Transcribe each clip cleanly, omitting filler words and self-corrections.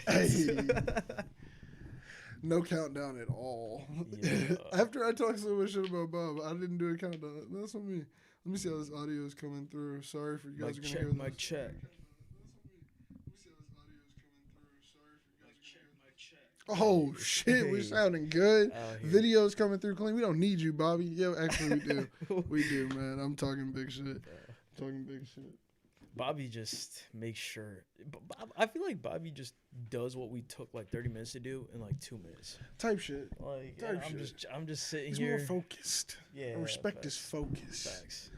Hey. No countdown at all. Yeah. After I talked so much shit about Bob, I didn't do a countdown. That's on me. Let me see how this audio is coming through. Sorry for you guys Mic are gonna check, hear mic this. check. Oh Hey, shit, we're hey, sounding good. out here. Videos coming through clean. We don't need you, Bobby. Yo, actually we do. We do, man. I'm talking big shit. Talking big shit. Bobby just makes sure. I feel like Bobby just does what we took like 30 minutes to do in like 2 minutes. Type shit. Like Type I'm shit. just sitting He's here. more focused. Yeah, I respect his facts. focus. Facts.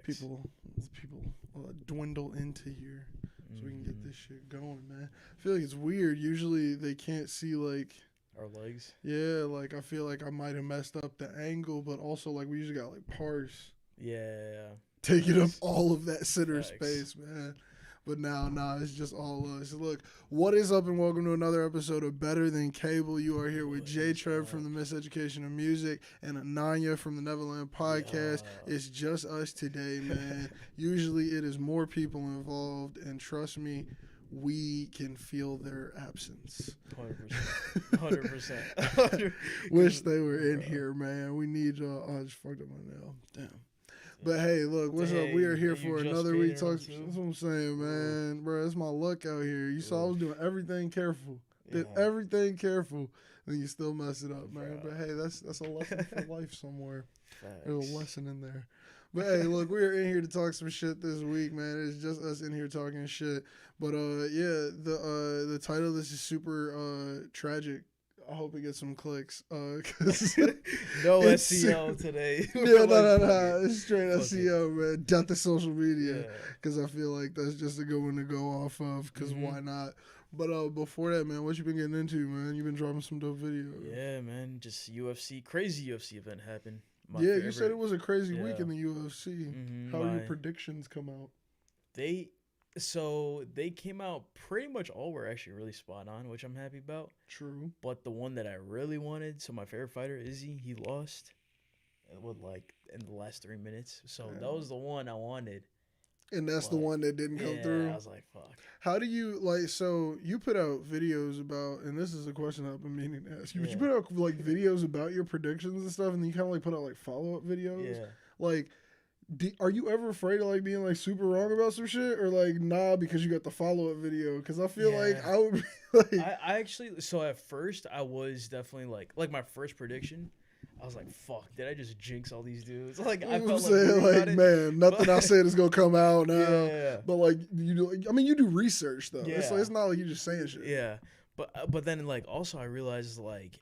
People dwindle into here so we can get this shit going, man. I feel like it's weird. Usually they can't see like Our legs. yeah, like I feel like I might have messed up the angle, but also like we usually got like parse Yeah. taking up Facts. all of that center Facts. space, man. But now, it's just all us. Look, what is up, and welcome to another episode of Better Than Cable. You are here with What J-Treb is from the up? Miseducation of Music and Ananya from the Nevaland podcast. Yeah. It's just us today, man. Usually it is more people involved, and trust me, we can feel their absence. 100%. 100%. Wish they were in Bro. here, man. We need y'all. Oh, I just fucked up my nail. Damn. But hey, look, what's up? We are here Dang, you for just another week. painted Talk. them too? That's what I'm saying, man. Bro, it's my luck out here. You saw I was doing everything careful. Did Yeah. everything careful, and you still mess it up, man. Bro. But hey, that's a lesson for life somewhere. There's Facts. a lesson in there. But hey, look, we are in here to talk some shit this week, man. It's just us in here talking shit. But yeah, the title of this is super tragic. I hope it gets some clicks. Cause No it's- SEO today. yeah, Like, no. fuck It's straight Fuck SEO, man. Death to social it. media. Yeah. Because I feel like that's just a good one to go off of. Because Mhm. why not? But before that, man, what you been getting into, man? You been dropping some dope videos. Yeah, man. Just UFC, crazy UFC event happened. My Yeah, you favorite. said it was a crazy week Yeah. in the UFC. Mhm, How your my- predictions come out? They came out pretty much all were actually really spot on, which I'm happy about. True. But the one that I really wanted, so my favorite fighter, Izzy, he lost. With like in the last 3 minutes. So Yeah. that was the one I wanted. And that's the But, one that didn't come yeah, through. I was like, fuck. How do you like? So you put out videos about, and this is a question I've been meaning to ask you. But you Yeah. put out like videos about your predictions and stuff, and then you kind of like put out like follow up videos. Yeah. Like, are you ever afraid of like being like super wrong about some shit, or like nah because you got the follow up video? Because I feel like Yeah. I would be like, I actually, so at first I was definitely like my first prediction, I was like, fuck, did I just jinx all these dudes? Like, I I'm felt saying like, like about it, man, nothing I but- said is gonna come out now. Yeah. But like you do, I mean you do research though. It's Yeah. like, it's not like you just saying shit. Yeah, but then like also I realized like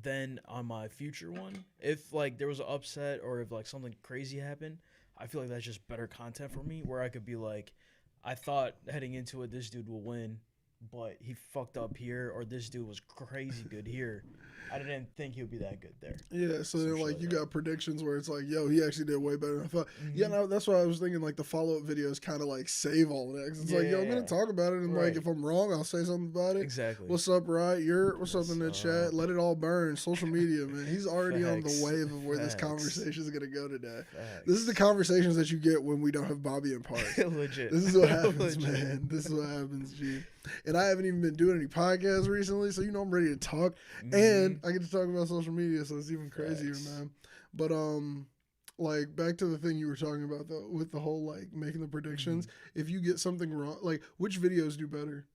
then on my future one, if like there was an upset or if like something crazy happened, I feel like that's just better content for me where I could be like, I thought heading into it this dude will win, but he fucked up here, or this dude was crazy good here. I didn't think he would be that good there. Yeah, so then Some like shit you like got predictions where it's like, yo, he actually did way better than I thought. Yeah, Mhm. no, that's why I was thinking like the follow up videos kind of like save all of that. 'Cause it's like, yo, I'm gonna Yeah. talk about it, and like Right. if I'm wrong, I'll say something about it. Exactly. What's up, right? What's up in the What's chat? up? Let it all burn. Social media, man. He's already on Facts. the wave of where this Facts. conversation is gonna go today. Facts. This is the conversations that you get when we don't have Bobby and Park. Legit. This is what happens, Legit. man. This is what happens, G. And I haven't even been doing any podcasts recently, so I'm ready to talk. Mhm. And I get to talk about social media, so it's even crazier, Facts. man. But like back to the thing you were talking about though, with the whole like making the predictions. Mm-hmm. If you get something wrong, like which videos do better?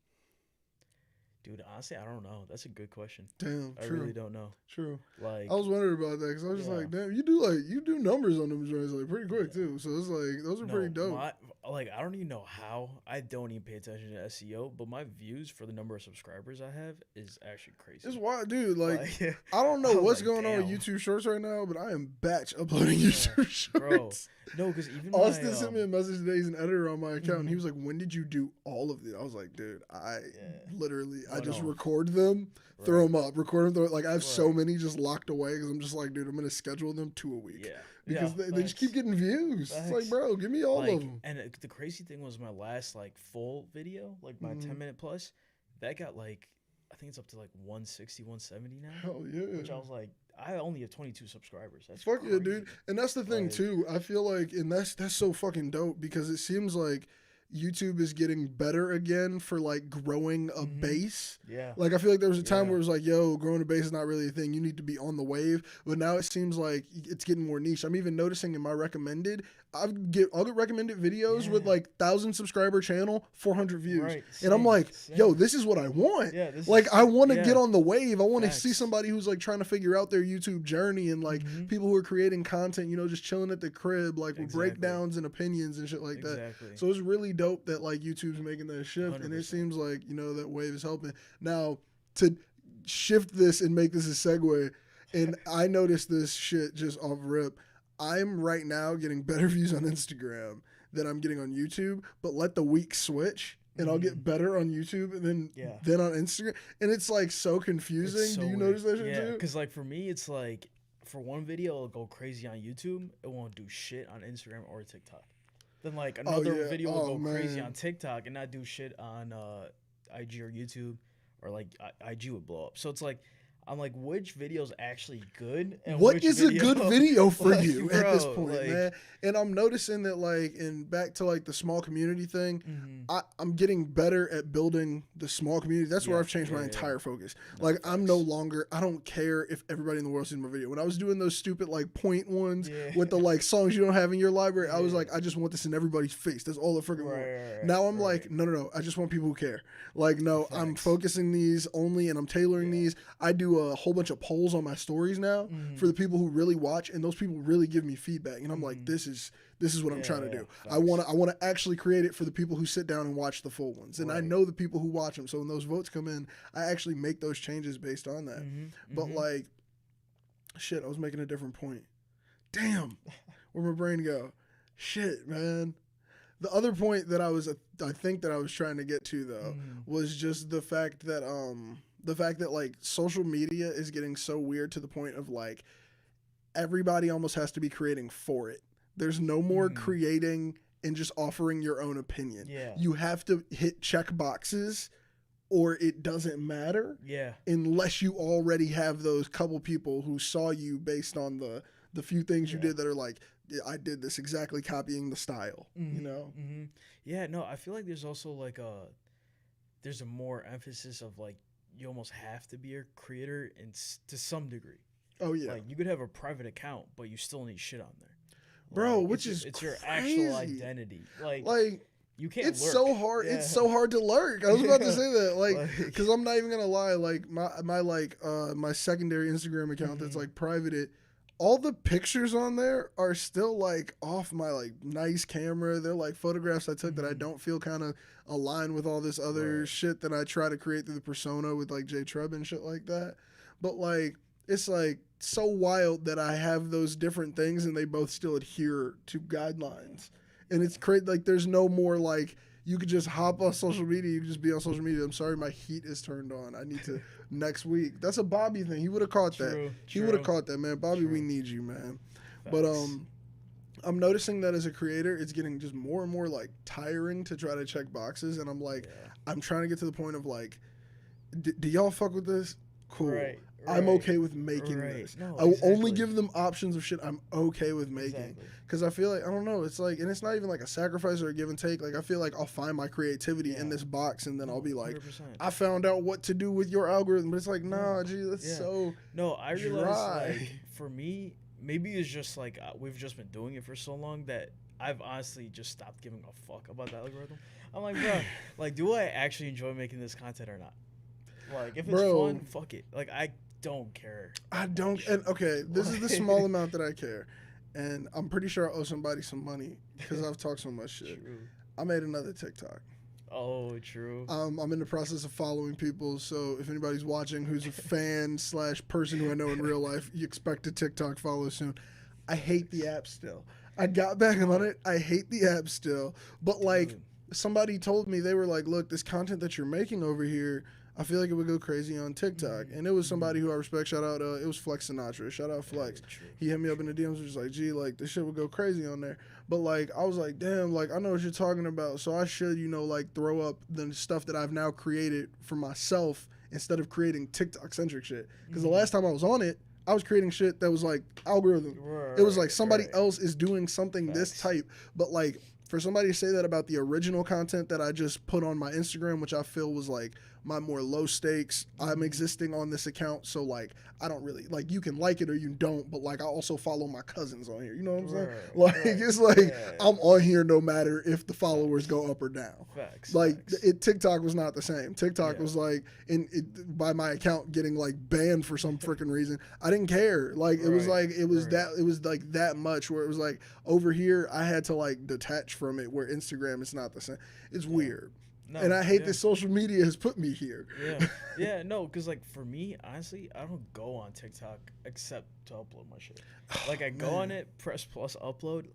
Dude, honestly, I don't know. That's a good question. Damn, I true, really don't know. true. Like, I was wondering about that because I was just Yeah. like, damn, you do numbers on them joints like pretty quick too. So it's like those are pretty dope. Like, I don't even know how. I don't even pay attention to SEO, but my views for the number of subscribers I have is actually crazy. It's wild, dude. Like Like, I don't know I was what's like, going on with damn. YouTube Shorts right now, but I am batch uploading Yeah, YouTube bro. Shorts. No, because even Austin my, sent me a message today. He's an editor on my account, and he Mhm. was like, "When did you do all of this?" I was like, "Dude, I literally, I Oh, just no. record them, throw them up, record them. Like I have so Right. many just locked away because I'm just like, dude, I'm gonna schedule them 2 a week Yeah. because Yeah, they just keep facts. getting views. It's like, Facts. bro, give me all Like, of them. and the crazy thing was my last like full video, like my Mhm. 10-minute plus, that got like, I think it's up to like 160, 170 now. Hell yeah. Which I was like, I only have 22 subscribers. That's Fuck yeah, crazy. dude. And that's the thing Like- too. I feel like, and that's so fucking dope because it seems like YouTube is getting better again for like growing a Mhm. base. Yeah. Like I feel like there was a time Yeah. where it was like, yo, growing a base is not really a thing. You need to be on the wave. But now it seems like it's getting more niche. I'm even noticing in my recommended, I'll get recommended videos with Yeah. like 1,000 subscriber channel, 400 views. Right. And I'm Same, like, same. yo, this is what I want. Yeah. This Like is I want to yeah. get on the wave. I want to see Facts. somebody who's like trying to figure out their YouTube journey and like Mhm. people who are creating content, you know, just chilling at the crib, like with Exactly. breakdowns and opinions and shit like that. Exactly. So it's really dope that like YouTube's making that shift, and it 100%. seems like, you know, that wave is helping. Now to shift this and make this a segue, and I noticed this shit just off rip. I'm right now getting better views on Instagram than I'm getting on YouTube, but let the week switch and I'll get better on YouTube and then on Instagram, and it's like so confusing. It's so Do you weird. notice that shit Yeah, too? because like for me, it's like for one video, it'll go crazy on YouTube. It won't do shit on Instagram or TikTok. Then like another yeah. video will Oh, go crazy man. on TikTok and not do shit on IG or YouTube, or like IG would blow up. So it's like I'm like, which video's actually good? And What which is a good video for like, you at this bro, point, like- man? And I'm noticing that, like, and back to like the small community thing, Mhm. I'm getting better at building the small community. That's where Yeah, I've changed my yeah. entire focus. No, Like, I'm no facts. longer, I don't care if everybody in the world sees my video. When I was doing those stupid like point ones Yeah. with the like songs you don't have in your library, I was Yeah. like, I just want this in everybody's face. That's all I freaking want. Right, Now I'm right. like, no. I just want people who care. Like, no, I'm Facts. focusing these only, and I'm tailoring Yeah. these. I do a whole bunch of polls on my stories now Mhm. for the people who really watch, and those people really give me feedback. And I'm like, Mhm. this is what I'm Yeah, trying to yeah, do. facts. I want to actually create it for the people who sit down and watch the full ones, and I Right. know the people who watch them. So when those votes come in, I actually make those changes based on that. Mhm, But mhm. like, shit, I was making a different point. Damn, where'd my brain go? Shit, man. The other point that I think that I was trying to get to though Mhm. was just the fact that like social media is getting so weird to the point of like everybody almost has to be creating for it. There's no more Mhm. creating and just offering your own opinion. Yeah. You have to hit check boxes or it doesn't matter Yeah. unless you already have those couple people who saw you based on the few things you Yeah. did that are like, "Yeah, I did this exactly copying the style," you know? Mm-hmm. Yeah, no, I feel like there's also like there's a more emphasis of like you almost have to be a creator to some degree. Oh yeah. Like you could have a private account, but you still need shit on there. Bro, Like, which it's is it's your actual crazy. identity. Like Like you can't. it's lurk. so hard. Yeah. It's so hard to lurk. I was about to say that, like, Like- because I'm not even gonna lie. Like my secondary Instagram account that's Mhm. like private. All the pictures on there are still like off my like nice camera. They're like photographs I took that I Mhm. don't feel kind of aligned with all this other Right. shit that I try to create through the persona with like J-Treb and shit like that. But like it's like so wild that I have those different things and they both still adhere to guidelines. And it's crazy. Like there's no more like you could just hop on social media. You could just be on social media. I'm sorry, my heat is turned on. I need to next week. That's a Bobby thing. He would have caught that. True, He would have true. caught that, man. Bobby, we True. need you, man. But Facts. I'm noticing that as a creator, it's getting just more and more like tiring to try to check boxes. And I'm like, Yeah. I'm trying to get to the point of like, do y'all fuck with this? Cool. Right, I'm right, okay with making right. this. No, I will only exactly. give them options of shit I'm okay with making. Exactly. Because I feel like, I don't know, it's like, and it's not even like a sacrifice or a give and take. Like, I feel like I'll find my creativity in Yeah. this box and then I'll be like, 100%. I found out what to do with your algorithm. But it's like, nah, gee, that's Yeah. so. No, I realize dry. like for me, maybe it's just like we've just been doing it for so long that I've honestly just stopped giving a fuck about the algorithm. I'm like, bro, like, do I actually enjoy making this content or not? Like, if it's Bro. fun, fuck it. Like, I don't care. I don't. And okay, this is the small amount that I care. And I'm pretty sure I owe somebody some money because I've talked so much shit. True. I made another TikTok. Oh, true. I'm in the process of following people, so if anybody's watching who's a fan / person who I know in real life, you expect a TikTok follow soon. I hate the app still. I got back on it. I hate the app still. But like Dude. somebody told me, they were like, look, this content that you're making over here, I feel like it would go crazy on TikTok. And it was somebody who I respect. Shout out, it was Flex Sinatra. Shout out Flex. True. He hit me up in the DMs, was like, gee, like this shit would go crazy on there. But like I was like, damn, like I know what you're talking about. So I should, like throw up the stuff that I've now created for myself instead of creating TikTok centric shit. Because the last time I was on it, I was creating shit that was like algorithm. It was like somebody else is doing something this Facts. type, but like for somebody to say that about the original content that I just put on my Instagram, which I feel was like my more low stakes, I'm existing on this account, so like I don't really like, you can like it or you don't, but like I also follow my cousins on here, you know what I'm saying? Like it's like I'm on here no matter if the followers go up or down. Like TikTok was not the same. TikTok was like by my account getting like banned for some freaking reason. I didn't care. Like it was like it was like that much where it was like over here I had to like detach from it, where Instagram is not the same. It's weird. No, and I hate that social media has put me here. No, because like for me, honestly, I don't go on TikTok except to upload my shit. Like I go on it, press plus upload.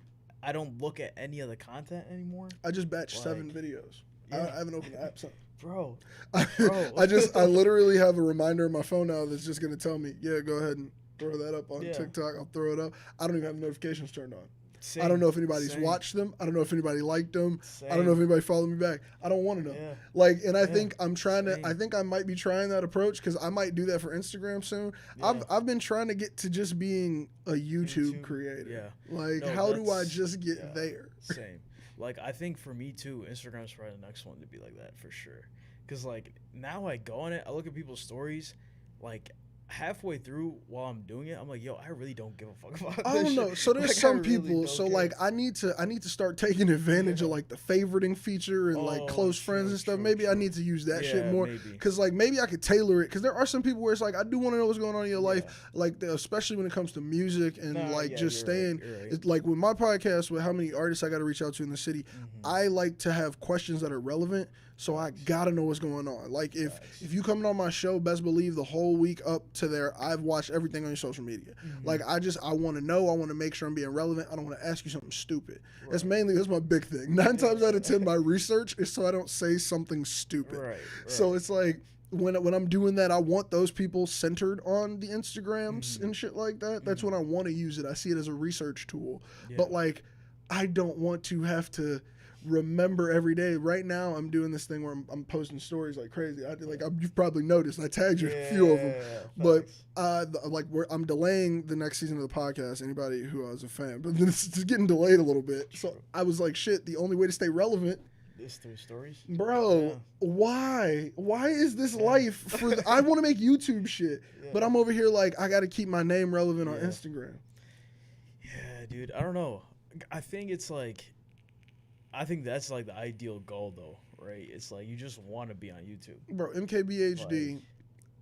I don't look at any of the content anymore. I just batched 7 videos. I haven't opened the app since. Bro. I literally have a reminder on my phone now that's just gonna tell me, yeah, go ahead and throw that up on TikTok. I'll throw it up. I don't even have notifications turned on. Same. I don't know if anybody's watched them. I don't know if anybody liked them. I don't know if anybody followed me back. I don't want to know. Like, and I think I'm trying to. I think I might be trying that approach because I might do that for Instagram soon. I've been trying to get to just being a YouTube creator. Like, how do I just get there? Same. Like, I think for me too, Instagram's probably the next one to be like that for sure. Because like now I go on it, I look at people's stories, like. Halfway through while I'm doing it, I'm like, yo, I really don't give a fuck about this. I don't know. So there's like, some people. So like, I need to start taking advantage of like the favoriting feature and like close friends and stuff. Maybe I need to use that shit more because like maybe I could tailor it because there are some people where it's like I do want to know what's going on in your life, like especially when it comes to music and like just staying. Right. It's like with my podcast with how many artists I got to reach out to in the city. I like to have questions that are relevant. So I gotta know what's going on. Like if you coming on my show, best believe the whole week up to there, I've watched everything on your social media. Like I want to know. I want to make sure I'm being relevant. I don't want to ask you something stupid. That's my big thing. 9 times out of 10, my research is so I don't say something stupid. So it's like when I'm doing that, I want those people centered on the Instagrams and shit like that. That's when I want to use it. I see it as a research tool. But like I don't want to have to remember every day. Right now I'm doing this thing where I'm posting stories like crazy. You've probably noticed I tagged you a few of them, but I'm delaying the next season of the podcast. Anybody who is a fan, but it's getting delayed a little bit. So I was like, shit, the only way to stay relevant is through stories, bro. Why is this life for I want to make YouTube shit, but I'm over here like I got to keep my name relevant on Instagram. Yeah, dude, I don't know. I think it's like I think that's like the ideal goal, though, right? It's like you just want to be on YouTube. Bro, MKBHD, like,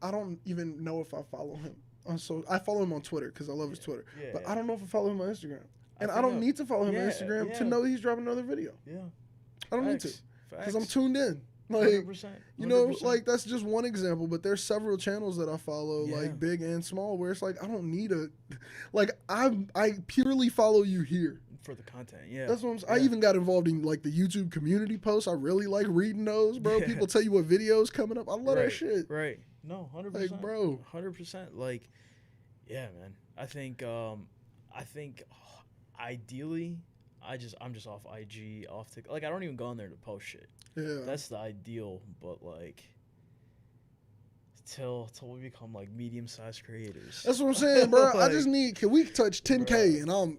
I don't even know if I follow him. So I follow him on Twitter because I love his Twitter. But I don't know if I follow him on Instagram. And I don't need to follow him on Instagram to know he's dropping another video. I don't need to because I'm tuned in. Like, 100%. You know, like that's just one example, but there's several channels that I follow, like big and small, where it's like I don't need like I purely follow you here. For the content, that's what I even got involved in like the YouTube community posts. I really like reading those, bro. People tell you what videos coming up. I love that shit. Right? No, 100%. Like, bro, 100%. Like, yeah, man. I think ideally, I'm just off IG, off TikTok. Like, I don't even go on there to post shit. Yeah, that's the ideal. But like, till we become like medium-sized creators. That's what I'm saying, bro. Like, I just can we touch 10K and I'm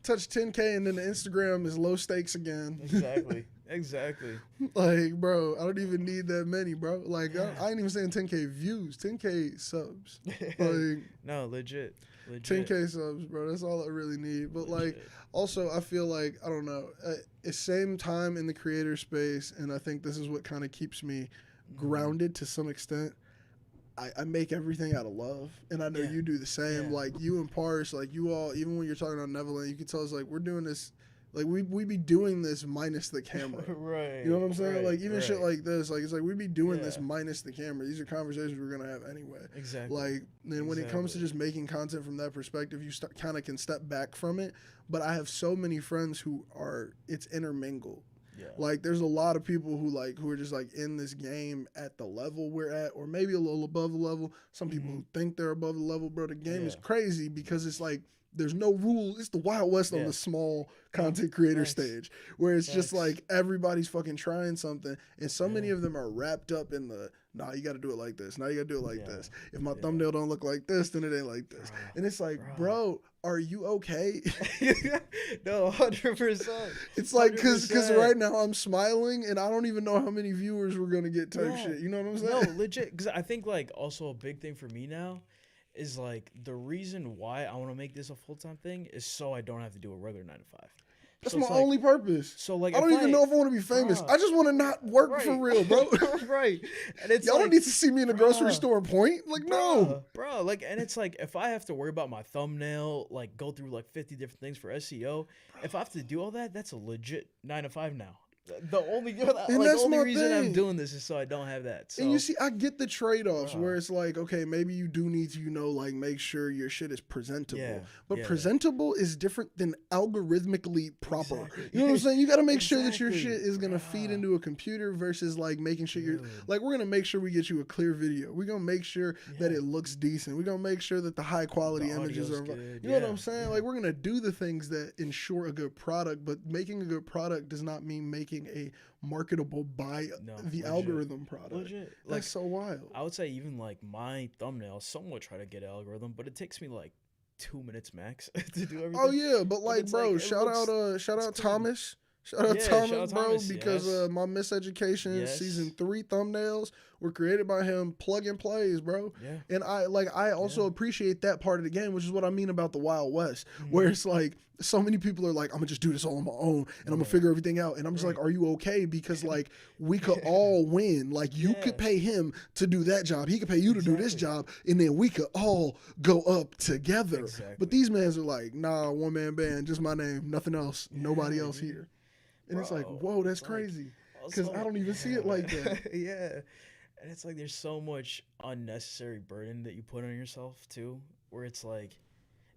touch 10K and then the Instagram is low stakes again. Exactly. Like, bro, I don't even need that many, bro. Like, I ain't even saying 10K views, 10K subs. Like, no, legit. 10K subs, bro. That's all I really need. But like, also, I feel like I don't know. It's same time in the creator space, and I think this is what kind of keeps me grounded to some extent. I make everything out of love, and I know you do the same. Like you and Parse, like you all, even when you're talking about Nevaland, you can tell us like we're doing this, like we be doing this minus the camera, right? You know what I'm saying? Like even shit like this, like it's like we be doing this minus the camera. These are conversations we're gonna have anyway. Exactly. Like then when it comes to just making content from that perspective, you kind of can step back from it. But I have so many friends who it's intermingled. Yeah. Like there's a lot of people who are just like in this game at the level we're at, or maybe a little above the level. Some people who think they're above the level, bro. The game is crazy because it's like there's no rule. It's the Wild West on the small content creator stage, where it's just like everybody's fucking trying something, and so many of them are wrapped up in the nah, you got to do it like this. Now you got to do it like this. If my thumbnail don't look like this, then it ain't like this. And it's like, bro, are you okay? No, 100%. It's like because right now I'm smiling and I don't even know how many viewers we're gonna get type shit. You know what I'm saying? No, legit. Because I think like also a big thing for me now is like the reason why I want to make this a full-time thing is so I don't have to do a regular 9 to 5. That's my only purpose. So like, I don't even know if I want to be famous. I just want to not work for real, bro. Right. And it's y'all don't need to see me in the grocery store point. Like, no. Bro, like, and it's like, if I have to worry about my thumbnail, like go through like 50 different things for SEO, if I have to do all that, that's a legit 9 to 5 now. The only reason I'm doing this is so I don't have that. So. And you see, I get the trade-offs where it's like, okay, maybe you do need to, like make sure your shit is presentable. Yeah, but presentable is different than algorithmically proper. Exactly. You know what I'm saying? You got to make sure that your shit is going to feed into a computer versus like making sure you're like, we're going to make sure we get you a clear video. We're going to make sure that it looks decent. We're going to make sure that the high quality images are good. You know what I'm saying? Like, we're going to do the things that ensure a good product, but making a good product does not mean making a marketable by the algorithm product. Legit. That's like, so wild. I would say even like my thumbnail somewhat try to get an algorithm, but it takes me like 2 minutes max to do everything. Oh yeah, but like bro, like, shout out Thomas. Shout out Thomas, bro, because my Miseducation season 3 thumbnails were created by him. Plug and plays, bro. Yeah. And I also appreciate that part of the game, which is what I mean about the Wild West, where it's like so many people are like, I'm gonna just do this all on my own and I'm gonna figure everything out. And I'm just like, are you okay? Because like we could all win. Like you could pay him to do that job. He could pay you to do this job, and then we could all go up together. Exactly. But these mans are like, nah, one man band, just my name, nothing else, nobody else here. And it's like, whoa, that's crazy. Because I don't even see it like that. Yeah. And it's like there's so much unnecessary burden that you put on yourself, too, where it's like,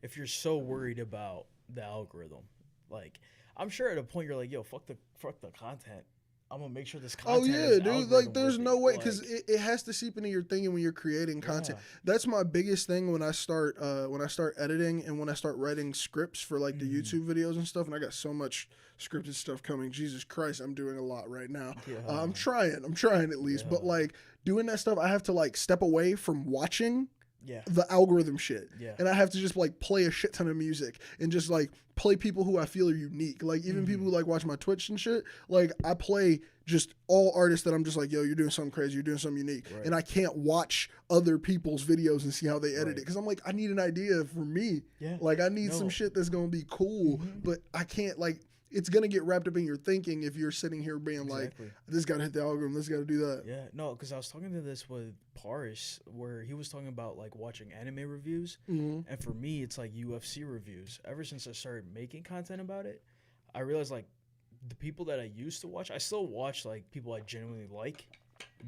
if you're so worried about the algorithm, like, I'm sure at a point you're like, yo, fuck the content. I'm going to make sure this content is dude. Like, there's no way, because it has to seep into your thinking when you're creating content. That's my biggest thing when I start editing and when I start writing scripts for, like, the YouTube videos and stuff. And I got so much scripted stuff coming. Jesus Christ, I'm doing a lot right now. I'm trying at least. But, like, doing that stuff, I have to, like, step away from watching the algorithm shit. And I have to just like play a shit ton of music and just like play people who I feel are unique. Like even people who like watch my Twitch and shit, like I play just all artists that I'm just like, yo, you're doing something crazy, you're doing something unique. And I can't watch other people's videos and see how they edit it. Cause I'm like, I need an idea for me. Like I need some shit that's gonna be cool, but I can't like, it's going to get wrapped up in your thinking if you're sitting here being like, this got to hit the algorithm, this got to do that. Yeah, no, because I was talking to this with Paris where he was talking about like watching anime reviews. And for me, it's like UFC reviews. Ever since I started making content about it, I realized like the people that I used to watch, I still watch like people I genuinely like.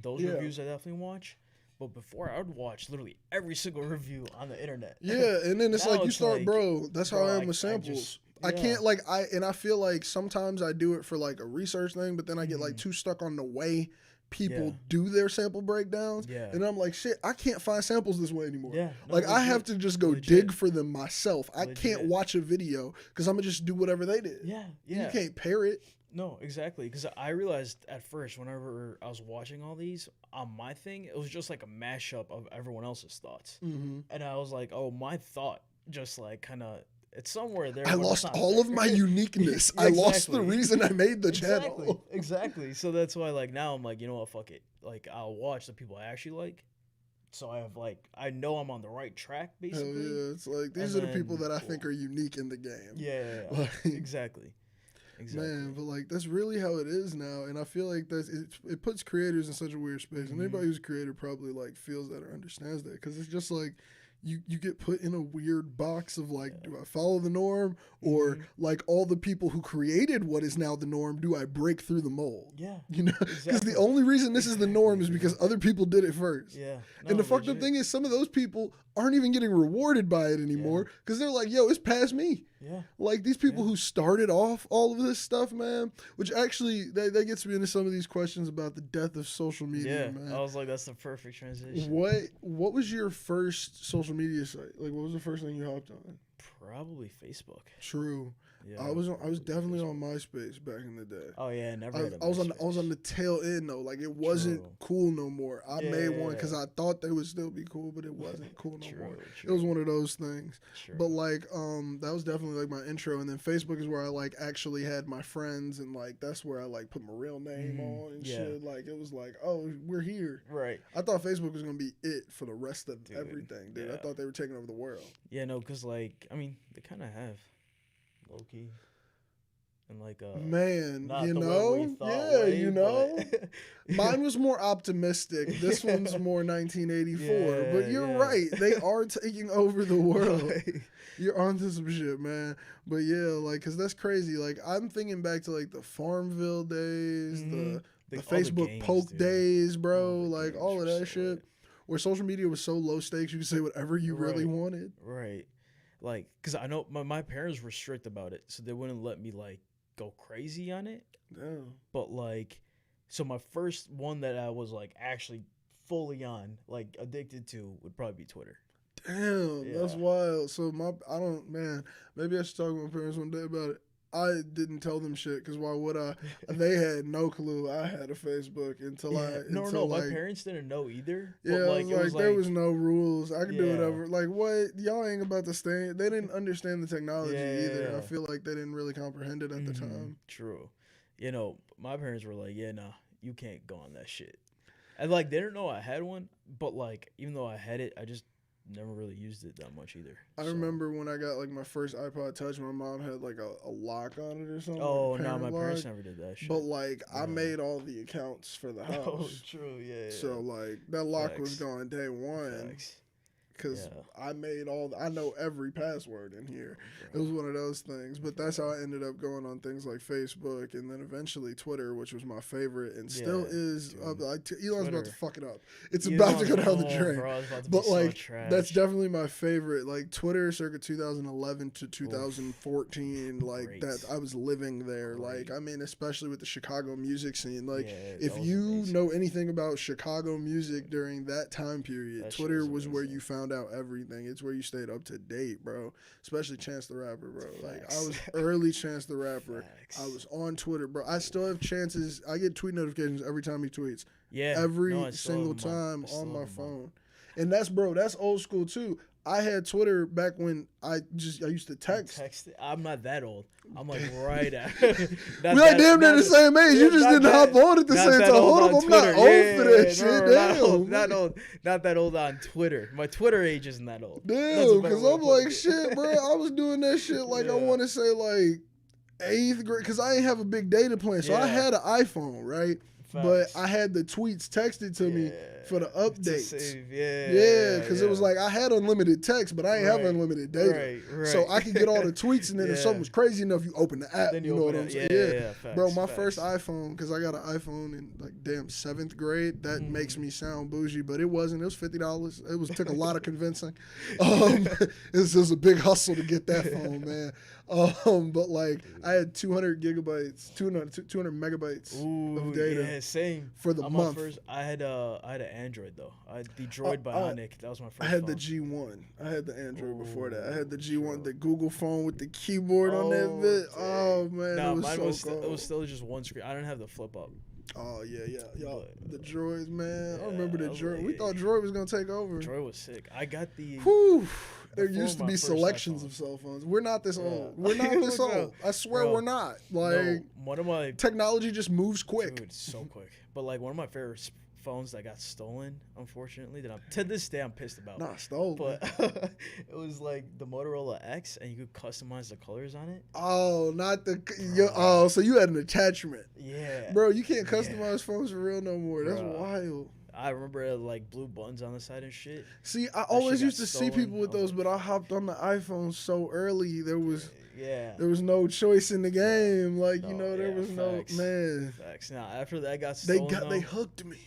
Those reviews I definitely watch. But before, I would watch literally every single review on the internet. Yeah, and then it's like you start, bro, that's how I am with samples. I can't like I feel like sometimes I do it for like a research thing, but then I get like too stuck on the way people do their sample breakdowns, and I'm like, shit, I can't find samples this way anymore. Like I have to just go dig for them myself. I can't watch a video because I'm gonna just do whatever they did. You can't pair it. No, exactly. Because I realized at first, whenever I was watching all these, on my thing, it was just like a mashup of everyone else's thoughts, and I was like, oh, my thought just like kind of. It's somewhere there. I lost all of my uniqueness. I lost the reason I made the channel. Exactly. So that's why, like, now I'm like, you know what, fuck it. Like, I'll watch the people I actually like. So I have, like, I know I'm on the right track, basically. Hell yeah. It's like, these are the people that I think are unique in the game. Yeah. Like, exactly. Man, but, like, that's really how it is now. And I feel like it puts creators in such a weird space. And anybody who's a creator probably, like, feels that or understands that. Because it's just, like, you get put in a weird box of like, do I follow the norm or like all the people who created what is now the norm, do I break through the mold? You know, because the only reason this is the norm is because other people did it first. And the fucked up thing is some of those people aren't even getting rewarded by it anymore because they're like, yo, it's past me. Yeah. Like these people who started off all of this stuff, man, which actually that gets me into some of these questions about the death of social media, man. I was like, that's the perfect transition. What was your first social media site? Like, what was the first thing you hopped on? Probably Facebook. True. Yeah, I was definitely on MySpace back in the day. Oh yeah, never had a I was on the tail end though. Like it wasn't cool no more. I made one because I thought they would still be cool, but it wasn't cool no more. It was one of those things. But like that was definitely like my intro, and then Facebook is where I like actually had my friends, and like that's where I like put my real name on and shit. Like it was like, oh, we're here. Right. I thought Facebook was gonna be it for the rest of everything, dude. I thought they were taking over the world. Yeah, no, because like I mean they kind of have. Low key. And like man, you know, you know. Mine was more optimistic. This one's more 1984. But you're right. They are taking over the world. You're onto some shit, man. But yeah, like, cause that's crazy. Like, I'm thinking back to like the Farmville days, the Facebook games, poke days, bro. Like all of that shit, where social media was so low stakes, you could say whatever you really wanted. Right. Like, cause I know my parents were strict about it, so they wouldn't let me like go crazy on it. Damn. But like, so my first one that I was like actually fully on, like addicted to, would probably be Twitter. Damn, that's wild. So maybe I should talk to my parents one day about it. I didn't tell them shit because why would I? They had no clue I had a Facebook until my parents didn't know either. Yeah, like, it was there was no rules. I could do whatever. Like what? Y'all ain't about to stay. They didn't understand the technology either. I feel like they didn't really comprehend it at the time. True. You know, my parents were like, yeah, nah, you can't go on that shit. And like they didn't know I had one, but like even though I had it, I just never really used it that much either. I remember when I got like my first iPod Touch, my mom had like a lock on it or something. Oh, like no, my parents never did that shit. But like I made all the accounts for the house. Oh, true, yeah. So like that lock was gone day one. Because I know every password in here. It was one of those things. But that's how I ended up going on things like Facebook and then eventually Twitter, which was my favorite and still is. Elon's about to fuck it up. It's about to go down the drain. Bro, but like, that's definitely my favorite. Like Twitter circa 2011 to 2014. Like that, I was living there. Like, I mean, especially with the Chicago music scene. Like, if you know anything about Chicago music during that time period, Twitter was where you found out everything. It's where you stayed up to date, bro. Especially Chance the Rapper, bro. Like I was early Chance the Rapper. I was on Twitter, bro. I still have chances. I get tweet notifications every time he tweets. Yeah, every single time on my phone. And that's old school too. I had Twitter back when I used to text. I'm not that old. I'm like right at. We like damn near the same age. You just didn't hop on at the same time. Hold up, I'm not old for that shit. Damn. Not old. Not that old on Twitter. My Twitter age isn't that old. Damn, because I'm like shit, bro. I was doing that shit like I want to say like 8th grade because I ain't have a big data plan, so I had an iPhone, right? But I had the tweets texted to me for the updates. Because it was like I had unlimited text, but I ain't have unlimited data. So I could get all the tweets, and then if something was crazy enough, you open the app. You know what I'm saying? Bro, my first iPhone, because I got an iPhone in like 7th grade. That makes me sound bougie, but it wasn't. It was $50. It took a lot of convincing. It was a big hustle to get that phone, man. But like I had 200 megabytes of data. Yeah, same for the month. I had an Android though. I had the Droid Bionic. That was my first. I had the G1. I had the Android before that. I had the G1, the Google phone with the keyboard on that bit. Oh man, it was still just one screen. I didn't have the flip up. Oh yeah, y'all. The Droids, man. I remember the Droid. We thought Droid was gonna take over. Droid was sick. I got the. Whew. There used to be selections of cell phones. We're not this old. We're not this old. I swear we're not. Like one of my technology just moves quick. Dude, so quick. But like one of my favorite phones that got stolen, unfortunately, that to this day I'm pissed about. Not stolen. But it was like the Motorola X, and you could customize the colors on it. Oh, not the so you had an attachment. Yeah. Bro, you can't customize phones for real no more. That's wild. I remember like blue buttons on the side and shit. See, I always used to see people with those, but I hopped on the iPhone so early. There was no choice in the game. Like there was no man. Facts. Now after that got stolen, they hooked me.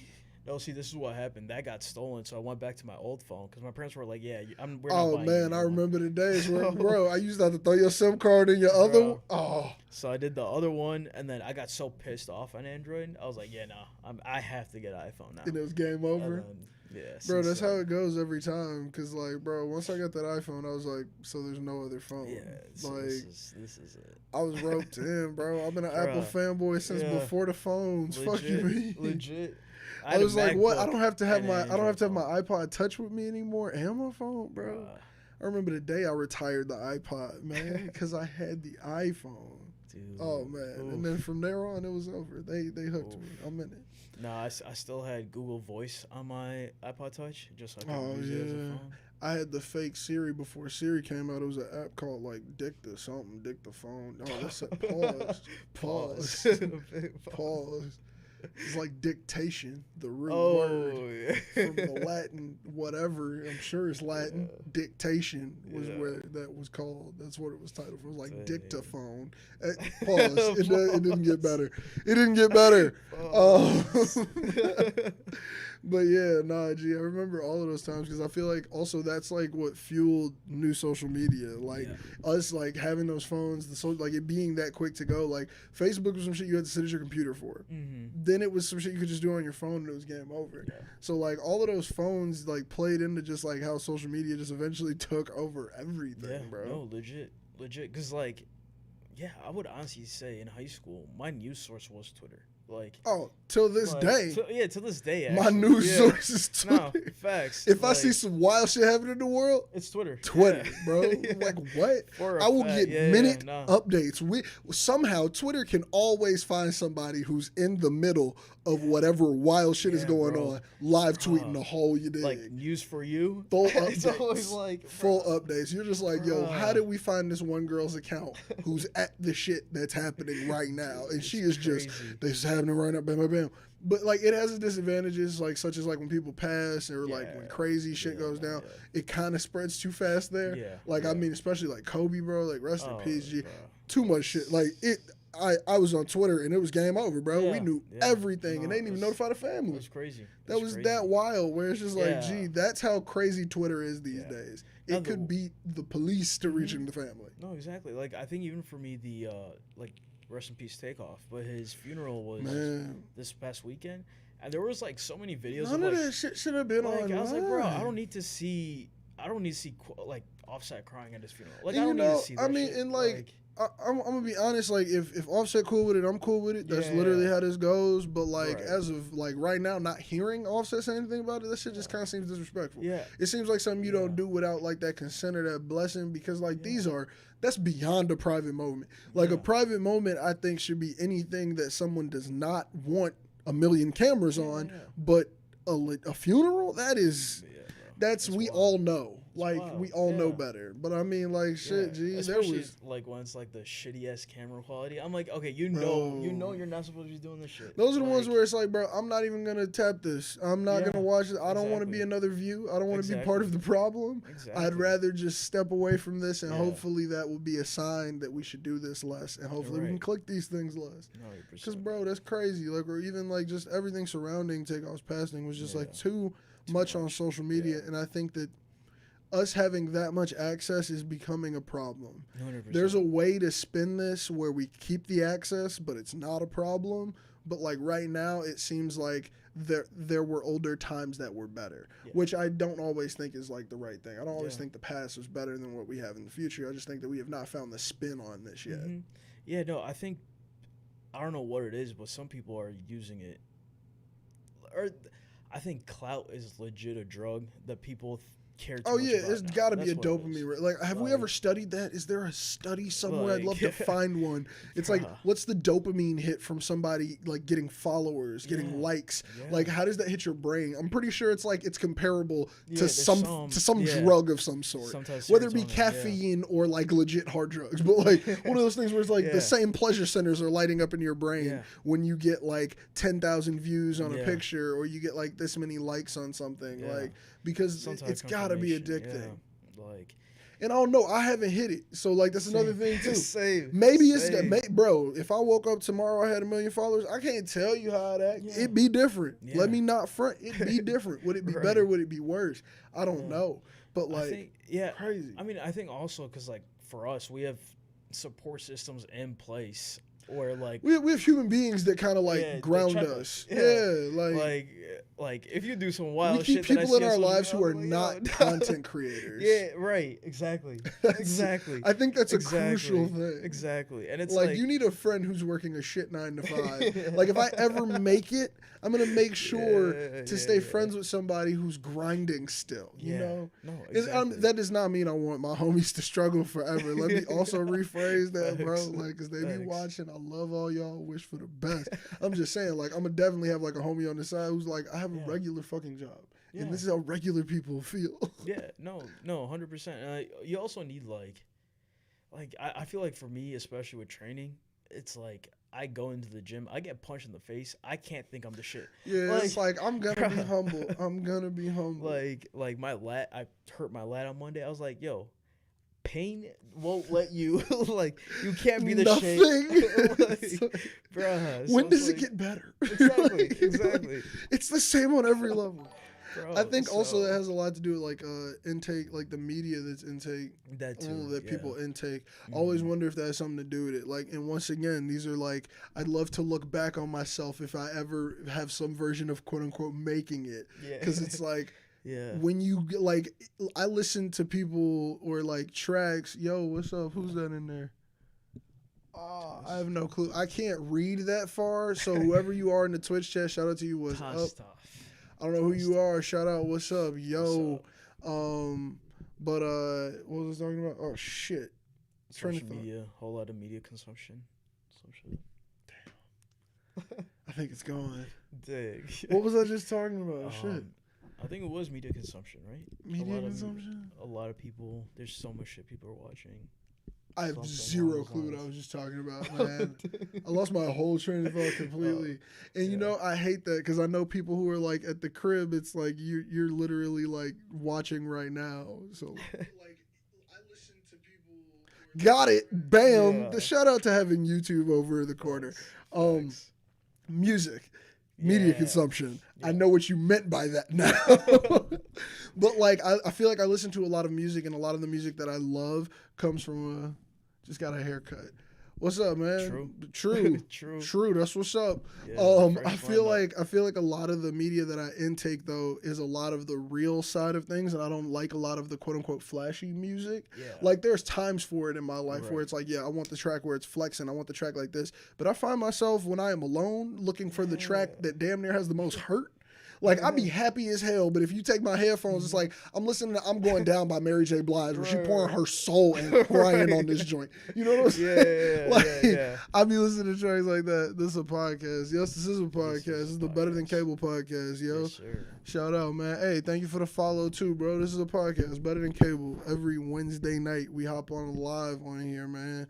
No, see, this is what happened. That got stolen, so I went back to my old phone because my parents were like, "Yeah, we're not Oh buying you a man, new I one." remember the days where, bro, I used to have to throw your SIM card in your other one. Bro. Oh, So I did the other one, and then I got so pissed off on Android. I was like, "Yeah, nah, I have to get an iPhone now." and it was game And over. then, yeah, Bro, since that's how then, it goes every time. Cause like, bro, once I got that iPhone, I was like, so there's no other phone. yeah, so Like, this is it, I was roped in, bro. I've been an Apple Bruh, fanboy since yeah. before the phones. Fuck you, Legit, mean? legit. I had a was like, what? I MacBook don't have to have and my an I don't have Android to have my phone. iPod Touch with me anymore and my phone, bro. Bruh, I remember the day I retired the iPod, man, because I had the iPhone. dude. Oh man, Oof. and then from there on, it was over. They hooked Oof. me. I'm in it. No, I still had Google Voice on my iPod Touch, just so I could Oh use it as a yeah, phone. I had the fake Siri before Siri came out. It was an app called like Dicta something, Dicta phone. Oh, that's a pause, pause, pause. It's like dictation, the root word Oh, yeah. from the Latin, whatever. I'm sure it's Latin. Yeah. Dictation was Yeah. where that was called. That's what it was titled for. It was like Dang. dictaphone. Pause. It didn't get better. It didn't get better. Pause. But yeah, nah, G, I remember all of those times because I feel like also that's like what fueled new social media. Like us like having those phones, like it being that quick to go. Like Facebook was some shit you had to sit at your computer for. Mm-hmm. Then it was some shit you could just do on your phone and it was game over. Yeah. So like all of those phones like played into just like how social media just eventually took over everything, Yeah, bro. no, legit, because like, yeah, I would honestly say in high school, my news source was Twitter. Like, Oh, till this like, day, to this day, my actually. news Yeah. source is Twitter. No, facts. If I like, see some wild shit happening in the world, it's Twitter. Twitter, Yeah. bro. Yeah. Like what? For a I will fact. get Yeah, minute no. updates. We somehow Twitter can always find somebody who's in the middle of whatever wild shit is Yeah, going bro. on, live tweeting the whole you dig. Like news for you. Full It's updates. always like Full bro. updates. You're just like, yo, how Bruh. did we find this one girl's account who's at the shit that's happening right now? And she is just, crazy. this is happening right now, bam, bam, bam. But like it has its disadvantages, like such as like when people pass or like when crazy shit goes down, it kind of spreads too fast there. Yeah. Like I mean, especially like Kobe, bro. Like rest in peace, G. Bro. Too much shit. Like it. I was on Twitter and it was game over, bro. Yeah, We knew yeah. everything and No, they didn't even notify the It family. was crazy. That was crazy. that wild. Where it's just like, Yeah. gee, that's how crazy Twitter is these Yeah. days. Now It could beat the police to Mhm. reaching the family. No, exactly. Like I think even for me, the like rest in peace Takeoff, but his funeral was Man, this past weekend, and there was like so many videos none of of like, that shit should have been like on. I was like, bro, I don't need to see like Offset crying at his funeral. Like And I you don't need know, to see that. I mean, shit. and like, I'm gonna be honest. Like, if Offset cool with it, I'm cool with it. That's Yeah. literally how this goes. But like, Right. as of like right now, not hearing Offset say anything about it, that shit just kind of seems disrespectful. yeah, It seems like something you Yeah. don't do without like that consent or that blessing because like Yeah. that's beyond a private moment. Like a Yeah. private moment, I think should be anything that someone does not want a million cameras on. Yeah. But a funeral, that is Yeah, bro. that's we wild. all know. It's Like wild. we all know Yeah. better. But I mean, like shit, Yeah. gee, there Especially was. like when it's like the shitty ass camera quality. I'm like, okay, you know Bro. you're not supposed to be doing this shit. Those are the ones Like, where it's like, bro, I'm not even gonna tap this. I'm not Yeah, gonna watch it. I don't want to be exactly. another view. I don't want to be part of the problem. Exactly. I'd rather just step away from this, and Yeah. hopefully that will be a sign that we should do this less, and hopefully we can Right. click these things less. No, Because, bro, that's crazy. Like, or even like just everything surrounding Takeoff's passing was just like Yeah. too much on social media, Yeah. and I think that us having that much access is becoming a problem. 100%. There's a way to spin this where we keep the access, but it's not a problem. But like right now, it seems like there were older times that were better, Yeah. which I don't always think is like the right thing. I don't always Yeah. think the past was better than what we have in the future. I just think that we have not found the spin on this yet. Mhm. Yeah, no, I think I don't know what it is, but some people are using it. Or I think clout is legit a drug that people care too Oh much yeah, about it's now. got to be That's a what it is. dopamine. Like, have we Like- ever studied that? Is there a study somewhere? I'd love to Like- find one. It's like, Bruh. what's the dopamine hit from somebody like getting followers, getting Yeah. likes? Yeah. Like, how does that hit your brain? I'm pretty sure it's like it's comparable Yeah, to there's some yeah. drug of some sort. Sometimes Whether it be serotonin, yeah. caffeine or like legit hard drugs, but like one of those things where it's like Yeah. the same pleasure centers are lighting up in your brain Yeah. when you get like 10,000 views on a Yeah. picture or you get like this many likes on something. Yeah. like because Some type it's of got to be confirmation, addicting. yeah. Like, And I don't know, I haven't hit it. So like that's another thing too. Same. Maybe it's bro. If I woke up tomorrow, I had 1 million followers. I can't tell you how I'd act. Yeah. It'd be different. Yeah. Let me not front. It'd be different. Would it be better? Would it be worse? I don't know. But like, crazy. I mean, I think also because like for us, we have support systems in place. Or like we have human beings that kind of like ground us. Like if you do some wild we keep shit, people in our lives who are not content creators. Yeah, right. Exactly. Exactly. I think that's a crucial thing. Exactly. And it's like you need a friend who's working a shit 9 to 5. Like if I ever make it, I'm gonna make sure to stay friends with somebody who's grinding still. You know. No. Exactly. That does not mean I want my homies to struggle forever. Let me also rephrase that, bro. Like, because they be watching. I love all y'all. Wish for the best. I'm just saying, like, I'm gonna definitely have like a homie on the side who's like, I have a regular fucking job, and this is how regular people feel. No, 100%. You also need like I feel like for me, especially with training, it's like I go into the gym, I get punched in the face, I can't think I'm the shit. Yeah, it's like I'm gonna be humble. I'm gonna be humble. Like my lat, I hurt my lat on Monday. I was like, yo. Pain won't let you like you can't be the shit. Bruh, when does it get better? Exactly. It's the same on every level. Bro, I think also that has a lot to do with like intake, like the media that's intake, that too, that people intake. I always wonder if that has something to do with it. Like, and once again, these are like, I'd love to look back on myself if I ever have some version of quote unquote making it, because it's like. Yeah. When you like, I listen to people or like tracks. Yo, what's up? Who's that in there? I have no clue. I can't read that far. So whoever you are in the Twitch chat, shout out to you. What's up? I don't know who you are. Shout out. What's up? Yo. But what was I talking about? Oh shit. Social media. Whole lot of media consumption. Social. Damn. I think it's gone. Dig. What was I just talking about? Shit. I think it was media consumption, right? Media consumption? A lot of people, there's so much shit people are watching. I have zero clue what I was just talking about, man. I lost my whole train of thought completely. And you know, I hate that because I know people who are like at the crib, it's like you're literally like watching right now. So like I listen to people. Got it. Bam. The shout out to having YouTube over in the corner. Music. Media consumption. I know what you meant by that now. But like I feel like I listen to a lot of music, and a lot of the music that I love comes from just got a haircut. What's up, man? True. That's what's up. I feel like a lot of the media that I intake though is a lot of the real side of things, and I don't like a lot of the quote unquote flashy music. Like there's times for it in my life where it's like, I want the track where it's flexing, I want the track like this. But I find myself when I am alone looking for the track that damn near has the most hurt. Like, I'd be happy as hell, but if you take my headphones, it's like, I'm listening to I'm Going Down by Mary J. Blige, where she pouring her soul and crying on this joint. You know what I'm saying? I'd be listening to tracks like that. This is a podcast. Yes, this is a podcast. This is the Better Than Cable podcast, yo. Yes, sir. Shout out, man. Hey, thank you for the follow, too, bro. This is a podcast, Better Than Cable. Every Wednesday night, we hop on live on here, man.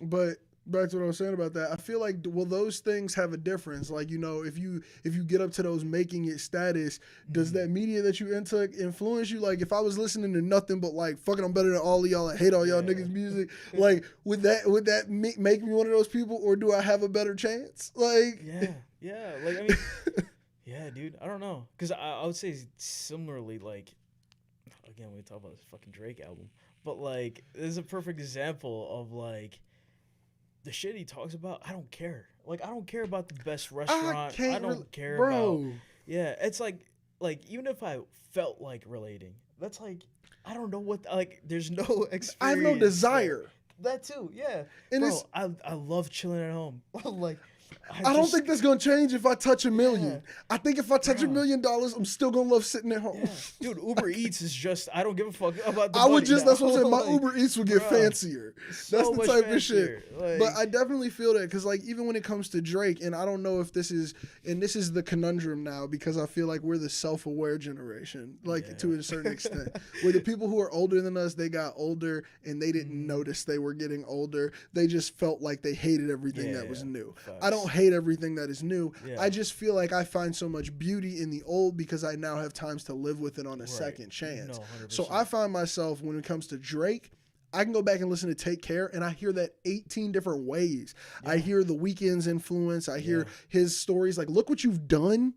But back to what I was saying about that, I feel like, well, those things have a difference. Like, you know, if you get up to those making it status, does that media that you intake influence you? Like, if I was listening to nothing but like, fucking, I'm better than all of y'all, I hate all y'all niggas music, like, would that make me one of those people, or do I have a better chance? Like, like, I mean, dude, I don't know, because I would say similarly, like, again, we talk about this fucking Drake album, but like, this is a perfect example of like, the shit he talks about, I don't care. Like, I don't care about the best restaurant. I don't care about. Yeah, it's like even if I felt like relating, that's like, I don't know what, like, there's no experience. I have no desire. That too, yeah. And bro, I love chilling at home. Like, I don't think that's gonna change if I touch $1 million. I think if I touch $1 million, I'm still gonna love sitting at home. Dude, Uber Eats is just, I don't give a fuck about the that's what I'm saying. My Uber Eats would get fancier. That's the type of shit. Like, but I definitely feel that, because like, even when it comes to Drake, and I don't know if this is the conundrum now, because I feel like we're the self-aware generation, like to a certain extent, where the people who are older than us, they got older and they didn't notice they were getting older. They just felt like they hated everything that was new. I don't don't hate everything that is new. Yeah. I just feel like I find so much beauty in the old because I now have times to live with it on a second chance. No, 100%. So I find myself, when it comes to Drake, I can go back and listen to Take Care, and I hear that 18 different ways. Yeah. I hear the Weeknd's influence. I hear his stories. Like, look what you've done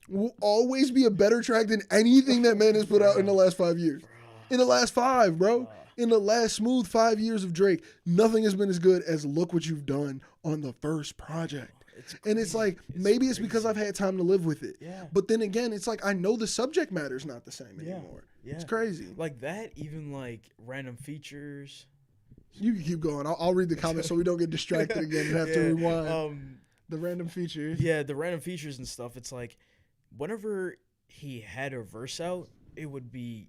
will always be a better track than anything that man has put out in the last 5 years. In the last 5, bro. In the last smooth 5 years of Drake, nothing has been as good as Look What You've Done on the first project. And it's like, maybe it's because I've had time to live with it. Yeah. But then again, it's like, I know the subject matter's not the same anymore. Yeah. It's crazy. Like that, even like random features. You can keep going. I'll read the comments so we don't get distracted again and have to rewind. The random features. Yeah, the random features and stuff. It's like, whenever he had a verse out, it would be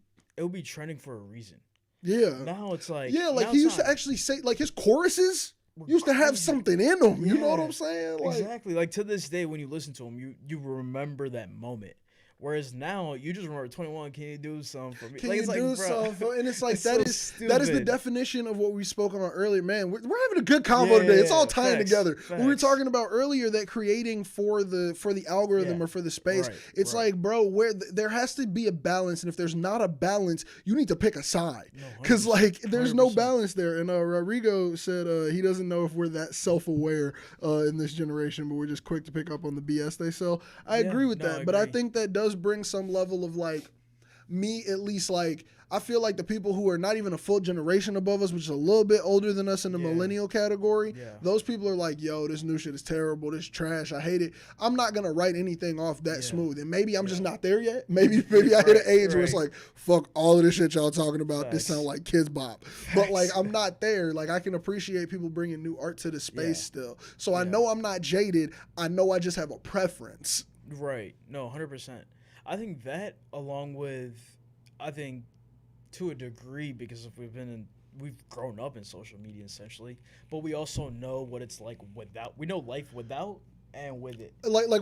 trending for a reason. Yeah. Now it's like, like he used to actually say, like, his choruses used to have something in them. You know what I'm saying? Like, exactly. Like, to this day, when you listen to him, you remember that moment. Whereas now, you just remember 21, can you do something for me? Can like, you it's do like, something? And it's like, it's that is the definition of what we spoke on earlier. Man, we're having a good convo today. It's all tying together. We were talking about earlier that creating for the algorithm or for the space, it's like, bro, there has to be a balance. And if there's not a balance, you need to pick a side. Because, like, there's no balance there. And Rodrigo said he doesn't know if we're that self-aware in this generation, but we're just quick to pick up on the BS they sell. I agree with that. But I think that does bring some level of, like, me at least, like, I feel like the people who are not even a full generation above us, which is a little bit older than us in the millennial category, those people are like, yo, this new shit is terrible, this trash, I hate it. I'm not gonna write anything off that smooth. And maybe I'm just not there yet. Maybe I hit an age where it's like, fuck all of this shit y'all talking about. This sound like Kids Bop. But, like, I'm not there. Like, I can appreciate people bringing new art to the space still. So I know I'm not jaded. I know I just have a preference. Right. No, 100%. I think that, along with, I think, to a degree, because if we've grown up in social media essentially, but we also know what it's like without. We know life without and with it.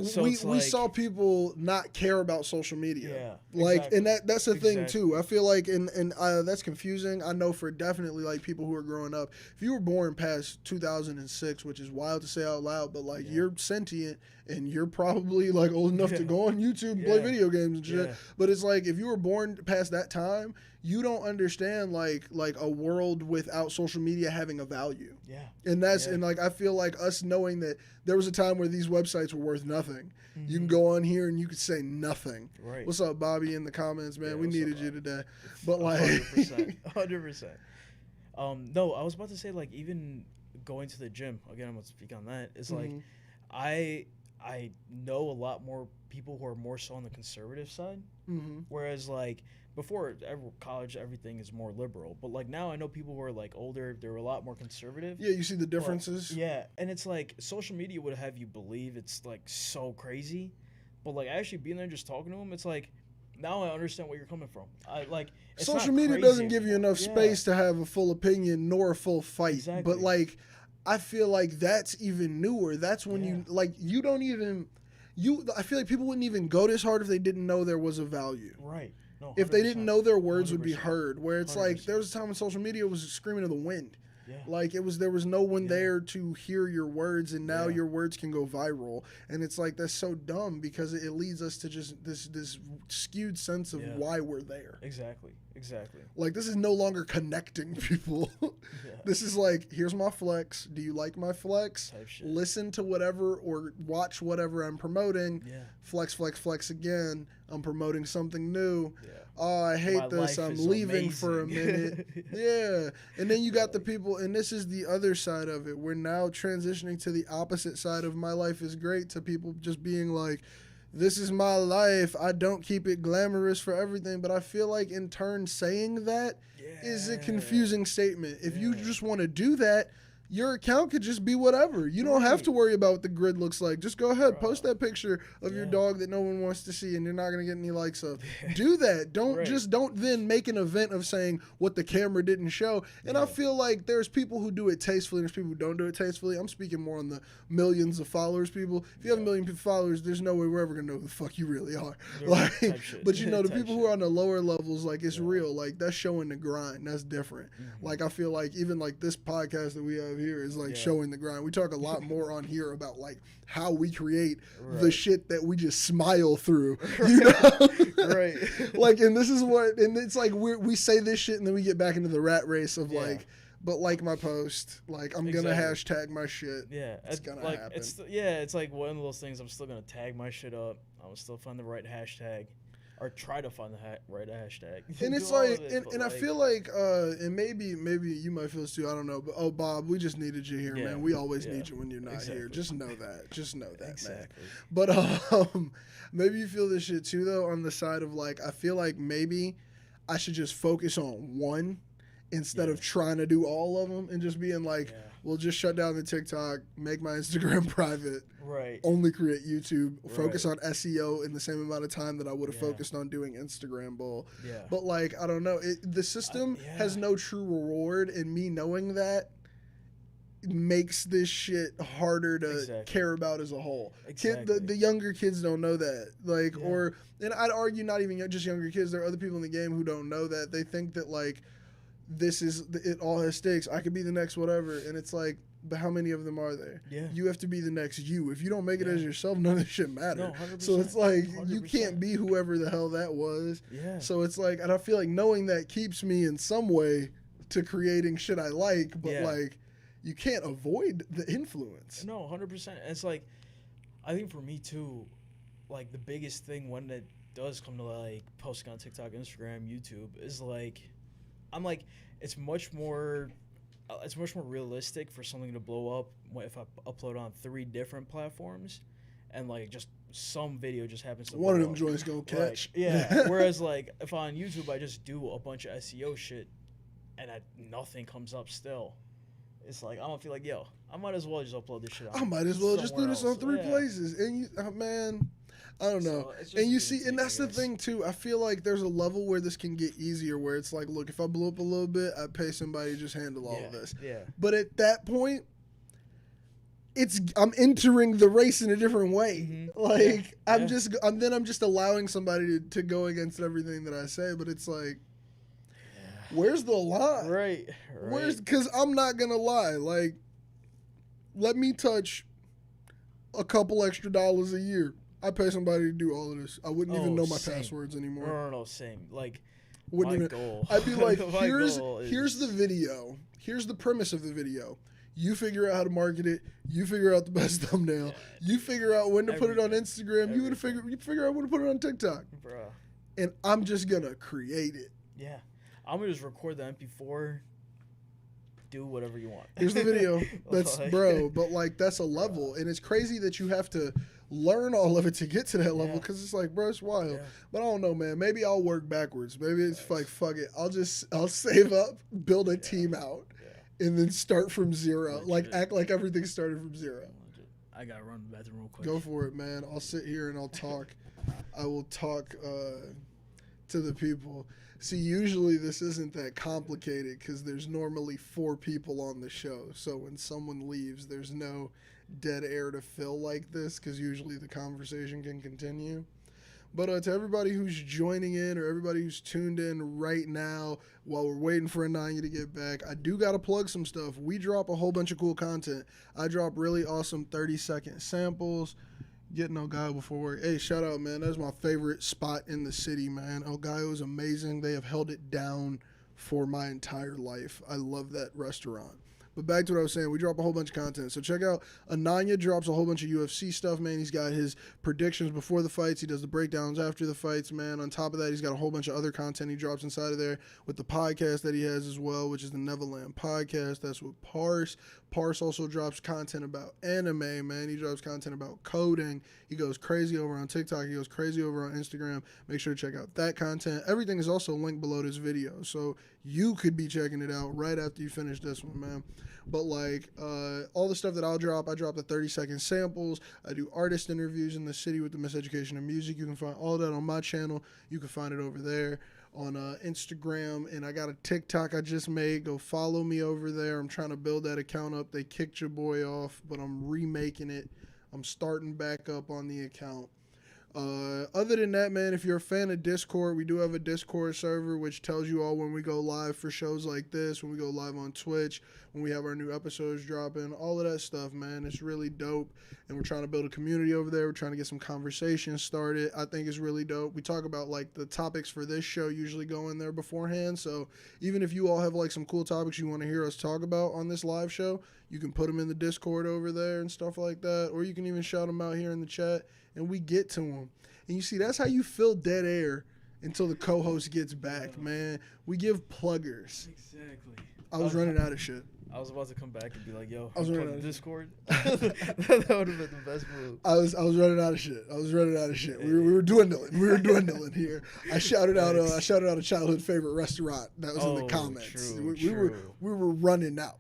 So we saw people not care about social media. Yeah. Exactly. And that's the thing too. I feel like and that's confusing. I know for definitely, like, people who are growing up. If you were born past 2006, which is wild to say out loud, but, like, you're sentient and you're probably, like, old enough to go on YouTube and play video games and shit. But it's like, if you were born past that time, you don't understand like a world without social media having a value. Yeah. And that's and, like, I feel like us knowing that there was a time where these websites were worth nothing. You can go on here and you could say nothing. Right. What's up, Bobby, in the comments, man? We needed you today. But, like, 100%. No, I was about to say, like, even going to the gym, again, I'm gonna speak on that. It's like, I know a lot more people who are more so on the conservative side. Whereas, like, before college, everything is more liberal. But, like, now I know people who are, like, older, they're a lot more conservative. Yeah, you see the differences? But, and it's like, social media would have you believe it's, like, so crazy. But, like, actually being there and just talking to them, it's like, now I understand where you're coming from. It's social media doesn't give you enough space to have a full opinion nor a full fight. Exactly. But, like, I feel like that's even newer. That's when you, like, you don't even... I feel like people wouldn't even go this hard if they didn't know there was a value. Right. No, if they didn't know their words would be heard. Where it's 100%. Like, there was a time when social media was screaming to the wind. Yeah. Like, there was no one there to hear your words, and now your words can go viral. And it's like, that's so dumb because it leads us to just this skewed sense of why we're there. Exactly. Like, this is no longer connecting people. This is like, here's my flex. Do you like my flex? Listen to whatever or watch whatever I'm promoting. Yeah. Flex again. I'm promoting something new. Yeah. Oh, I hate this. I'm leaving for a minute. Yeah. And then you got the people, and this is the other side of it. We're now transitioning to the opposite side of my life is great, to people just being like, this is my life. I don't keep it glamorous for everything. But I feel like, in turn, saying that is a confusing statement. If you just want to do that, your account could just be whatever. You don't have to worry about what the grid looks like. Just go ahead, post that picture of your dog that no one wants to see, and you're not gonna get any likes of. Do that. Don't then make an event of saying what the camera didn't show. And I feel like there's people who do it tastefully, and there's people who don't do it tastefully. I'm speaking more on the millions of followers people. If you have a million followers, there's no way we're ever gonna know who the fuck you really are. Like, but you know, the people who are on the lower levels, like, it's real. Like, that's showing the grind. That's different. Like, I feel like even like this podcast that we have here is like Yeah. showing the grind. We talk a lot more on here about like how we create the Right. shit that we just smile through, you know? Right. Like, and this is what, and it's like we say this shit and then we get back into the rat race of Yeah. like, but like my post, like I'm gonna Exactly. hashtag my shit. Yeah, It's gonna like happen. it's like one of those things. I'm still gonna tag my shit up. I'm still find the right hashtag, or try to find the right hashtag. And Do it's all like, of it, and, but, and I feel like, and maybe you might feel this too. I don't know, but oh, Bob, we just needed you here, Yeah, man. We always yeah, need you when you're not here. exactly. Just know that. Just know that, man. exactly. But maybe you feel this shit too, though, on the side of like, I feel like maybe I should just focus on one instead Yeah. of trying to do all of them and just being like, Yeah. we'll just shut down the TikTok, make my Instagram private, Right. only create YouTube, focus Right. on SEO in the same amount of time that I would have Yeah. focused on doing Instagram Bowl. Yeah. But like, I don't know, the system yeah. has no true reward, and me knowing that makes this shit harder to Exactly. care about as a whole. Exactly. The younger kids don't know that. Like, Yeah. and I'd argue not even just younger kids, there are other people in the game who don't know that. They think that like, this is, it all has stakes. I could be the next whatever. And it's like, but how many of them are there? Yeah. You have to be the next you. If you don't make it Yeah. as yourself, none of this shit matters. No, 100%. So it's like, you 100%. can't be whoever the hell that was. Yeah. So it's like, and I feel like knowing that keeps me in some way to creating shit I like, but Yeah. like, you can't avoid the influence. No, 100%. It's like, I think for me too, like the biggest thing when it does come to like posting on TikTok, Instagram, YouTube is like, I'm like, it's much more realistic for something to blow up if I upload on 3 different platforms, and like just some video just happens to One of blow them up. joints gonna catch. Like, yeah. Whereas like if on YouTube I just do a bunch of SEO shit and nothing comes up still. It's like I don't feel like, yo, I might as well just upload this shit on I might as well just do somewhere this else. on 3 Yeah. places. And you, man, I don't know. So, it's just And you give see, take, and I that's the guess. thing too. I feel like there's a level where this can get easier, where it's like, look, if I blow up a little bit, I pay somebody to just handle all of this. Yeah. But at that point, I'm entering the race in a different way. Mhm. Like Yeah. I'm just allowing somebody to go against everything that I say. But it's like, where's the line? Right. Because I'm not gonna lie. Like, let me touch a couple extra dollars a year. I pay somebody to do all of this. I wouldn't even know my same. passwords anymore. No, same. Like Wouldn't my even. goal. I'd be like, My here's goal is- the video. Here's the premise of the video. You figure out how to market it. You figure out the best thumbnail. Yeah. You figure out when to put it on Everything. Instagram. You figure out when to put it on TikTok. Bruh. And I'm just gonna create it. Yeah. I'm gonna just record the MP4. Do whatever you want. Here's the video. That's Like- bro, but like that's a level, and it's crazy that you have to learn all of it to get to that level, Yeah. because it's like, bro, it's wild. Yeah. But I don't know, man. Maybe I'll work backwards. Maybe it's like, fuck it. I'll save up, build a team out, Yeah. and then start from zero. Like Legit. act like everything started from zero. I gotta run to the bathroom real quick. Go for it, man. I'll sit here and I'll talk. I will talk to the people. See, usually this isn't that complicated because there's normally 4 people on the show. So when someone leaves, there's no dead air to fill like this, because usually the conversation can continue. But to everybody who's joining in, or everybody who's tuned in right now while we're waiting for Ananya to get back, I do got to plug some stuff. We drop a whole bunch of cool content. I drop really awesome 30-second samples. Getting Ohio before work. Hey, shout out, man. That's my favorite spot in the city, man. Ohio is amazing. They have held it down for my entire life. I love that restaurant. But back to what I was saying, we drop a whole bunch of content. So check out, Ananya drops a whole bunch of UFC stuff, man. He's got his predictions before the fights. He does the breakdowns after the fights, man. On top of that, he's got a whole bunch of other content he drops inside of there with the podcast that he has as well, which is the Nevaland podcast. That's with Parse. Parse also drops content about anime, man. He drops content about coding. He goes crazy over on TikTok. He goes crazy over on Instagram. Make sure to check out that content. Everything is also linked below this video, so you could be checking it out right after you finish this one, man. But like all the stuff that I drop the 30-second samples. I do artist interviews in the city with the Miseducation of Music. You can find all that on my channel. You can find it over there on Instagram, and I got a TikTok I just made. Go follow me over there. I'm trying to build that account up. They kicked your boy off, but I'm remaking it. I'm starting back up on the account. Other than that, man, if you're a fan of Discord, we do have a Discord server which tells you all when we go live for shows like this, when we go live on Twitch, when we have our new episodes dropping, all of that stuff, man. It's really dope, and we're trying to build a community over there. We're trying to get some conversations started. I think it's really dope. We talk about like the topics for this show usually go in there beforehand, so even if you all have like some cool topics you want to hear us talk about on this live show, you can put them in the Discord over there and stuff like that, or you can even shout them out here in the chat, and we get to them. And you see, that's how you fill dead air until the co-host gets back, man. We give pluggers. Exactly. I was running out of shit. I was about to come back and be like, yo, I was running plug out of Discord. That would have been the best move. I was running out of shit. We were dwindling. We were dwindling here. I shouted out a childhood favorite restaurant that was in the comments. True. We were running out.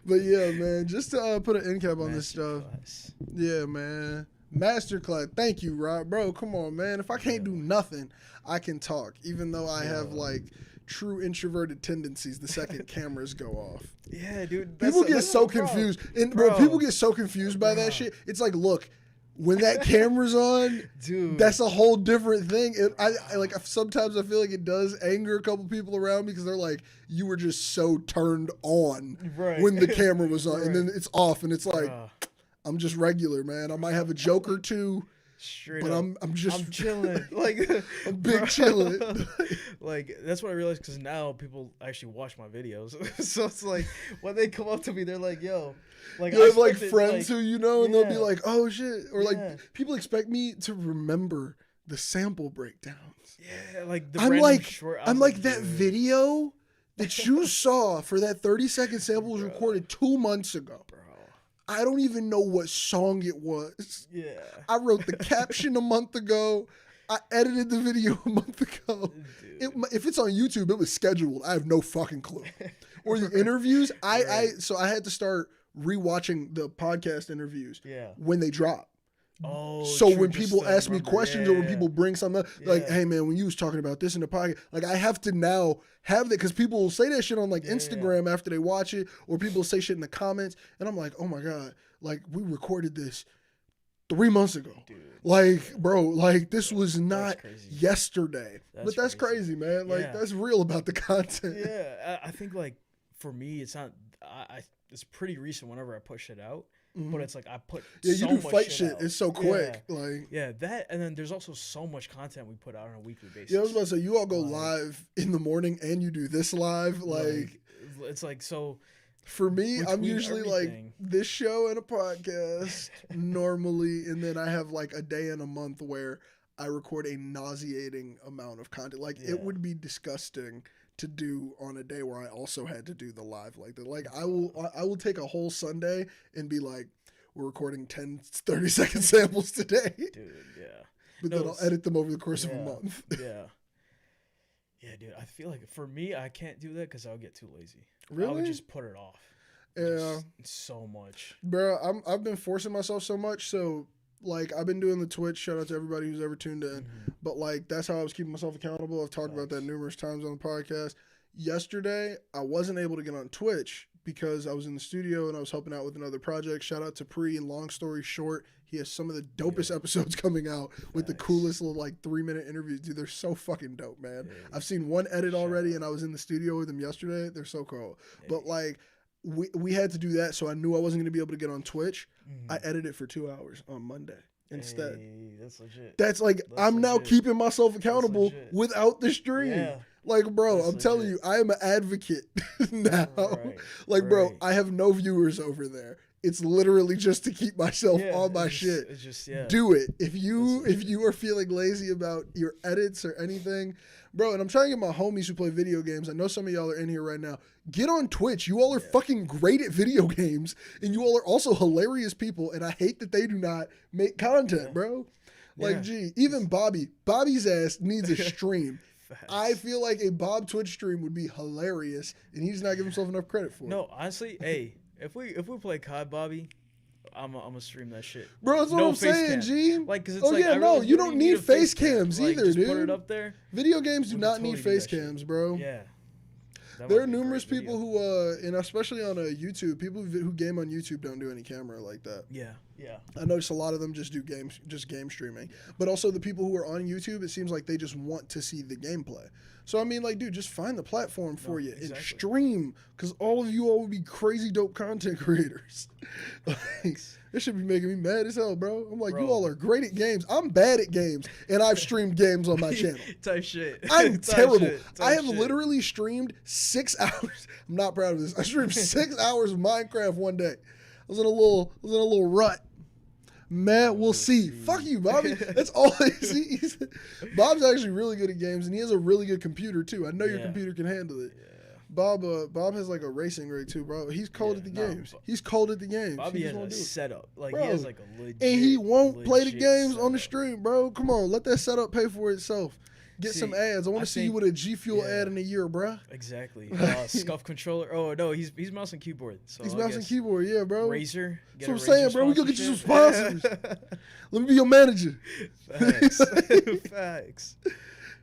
But yeah, man, just to put an end cap on this stuff. Yeah, man. Masterclass. Thank you, Rob. Bro, come on, man. If I can't do nothing, I can talk. Even though I have like true introverted tendencies the second cameras go off. Yeah, dude. People get so confused. And bro, people get so confused by that shit. It's like, look, when that camera's on, dude, that's a whole different thing. I like sometimes I feel like it does anger a couple people around me because they're like, you were just so turned on when the camera was on, and then it's off, and it's like, I'm just regular, man. I might have a joke or two. Straight but up. I'm chilling. Like I'm big chilling. Like that's what I realized because now people actually watch my videos. So it's like when they come up to me, they're like, "Yo," like you have like friends who you know, and they'll be like, "Oh shit," or like people expect me to remember the sample breakdowns. Yeah, like the I'm like that dude. video that you saw for that 30-second sample was recorded 2 months ago. I don't even know what song it was. Yeah. I wrote the caption a month ago. I edited the video a month ago. If it's on YouTube, it was scheduled. I have no fucking clue. Or the interviews, so I had to start rewatching the podcast interviews when they drop. Oh, so when people ask me questions or when people bring something up, like, hey man, when you was talking about this in the podcast, like I have to now have that because people will say that shit on like Instagram after they watch it, or people say shit in the comments, and I'm like, oh my god, like we recorded this 3 months ago. Dude. Like, bro, like this was not yesterday. But that's crazy, man. Like that's real about the content. Yeah, I think like for me, it's not. It's pretty recent whenever I push it out. But it's like I put you so do much fight shit. It's so quick. That, and then there's also so much content we put out on a weekly basis. Yeah, I was about to say you all go live in the morning and you do this live. Like it's like so. For me, I'm usually like this show and a podcast normally, and then I have like a day and a month where I record a nauseating amount of content. Like it would be disgusting to do on a day where I also had to do the live like that. Like I will take a whole Sunday and be like, we're recording 30-second samples today. Dude, yeah. But then I'll edit them over the course of a month. Yeah, dude. I feel like for me, I can't do that because I'll get too lazy. Really? I would just put it off. Yeah. So much. Bro, I've been forcing myself so much, so like I've been doing the Twitch, shout out to everybody who's ever tuned in. But like that's how I was keeping myself accountable. I've talked about that numerous times on the podcast. Yesterday, I wasn't able to get on Twitch because I was in the studio and I was helping out with another project. Shout out to Pre, and long story short, he has some of the dopest episodes coming out with the coolest little like 3-minute interviews. Dude, they're so fucking dope, man. I've seen one edit already and I was in the studio with him yesterday. They're so cool. But like we had to do that, so I knew I wasn't going to be able to get on Twitch. I edited it for 2 hours on Monday instead. That's legit. That's like I'm now keeping myself accountable without the stream. Yeah. Like, bro, I'm telling you, I am an advocate now. Like, bro, I have no viewers over there. It's literally just to keep myself on my shit. It's just, do it. If you are feeling lazy about your edits or anything, bro, and I'm trying to get my homies who play video games. I know some of y'all are in here right now. Get on Twitch. You all are fucking great at video games, and you all are also hilarious people, and I hate that they do not make content, bro. Like, gee, even Bobby's ass needs a stream. I feel like a Bob Twitch stream would be hilarious, and he does not give himself enough credit for it. No, honestly, hey, if we play COD, Bobby, I'm gonna stream that shit. Bro, that's what I'm saying, G. Like, cause it's you don't need face cams either, just dude. Put it up there. Video games do not need face cams, bro. Yeah. There are numerous people who, and especially on YouTube, people who game on YouTube don't do any camera like that. Yeah, yeah. I notice a lot of them just do game streaming. But also the people who are on YouTube, it seems like they just want to see the gameplay. So I mean, like, dude, just find the platform for you and stream, because all of you all would be crazy dope content creators. Like, this should be making me mad as hell, bro. I'm like, you all are great at games. I'm bad at games, and I've streamed games on my channel. Type shit. I'm terrible. I have literally streamed 6 hours. I'm not proud of this. I streamed 6 hours of Minecraft one day. I was in a little rut. Man, we'll see. Fuck you, Bobby. That's all I see. Bob's actually really good at games, and he has a really good computer too. I know your computer can handle it. Yeah. Bob has like a racing rig too, bro. He's cold at the games. He's cold at the games. Bobby has a setup. Like, bro, he has like a legit. And he won't play the games on the stream, bro. Come on, let that setup pay for itself. Get some ads. I want to see you with a G Fuel ad in a year, bro. Exactly. Scuff controller. Oh no, he's mouse and keyboard. So he's mouse and keyboard, yeah, bro. Razer. That's what I'm saying, bro. We gonna get you some sponsors. Let me be your manager. Facts. Facts.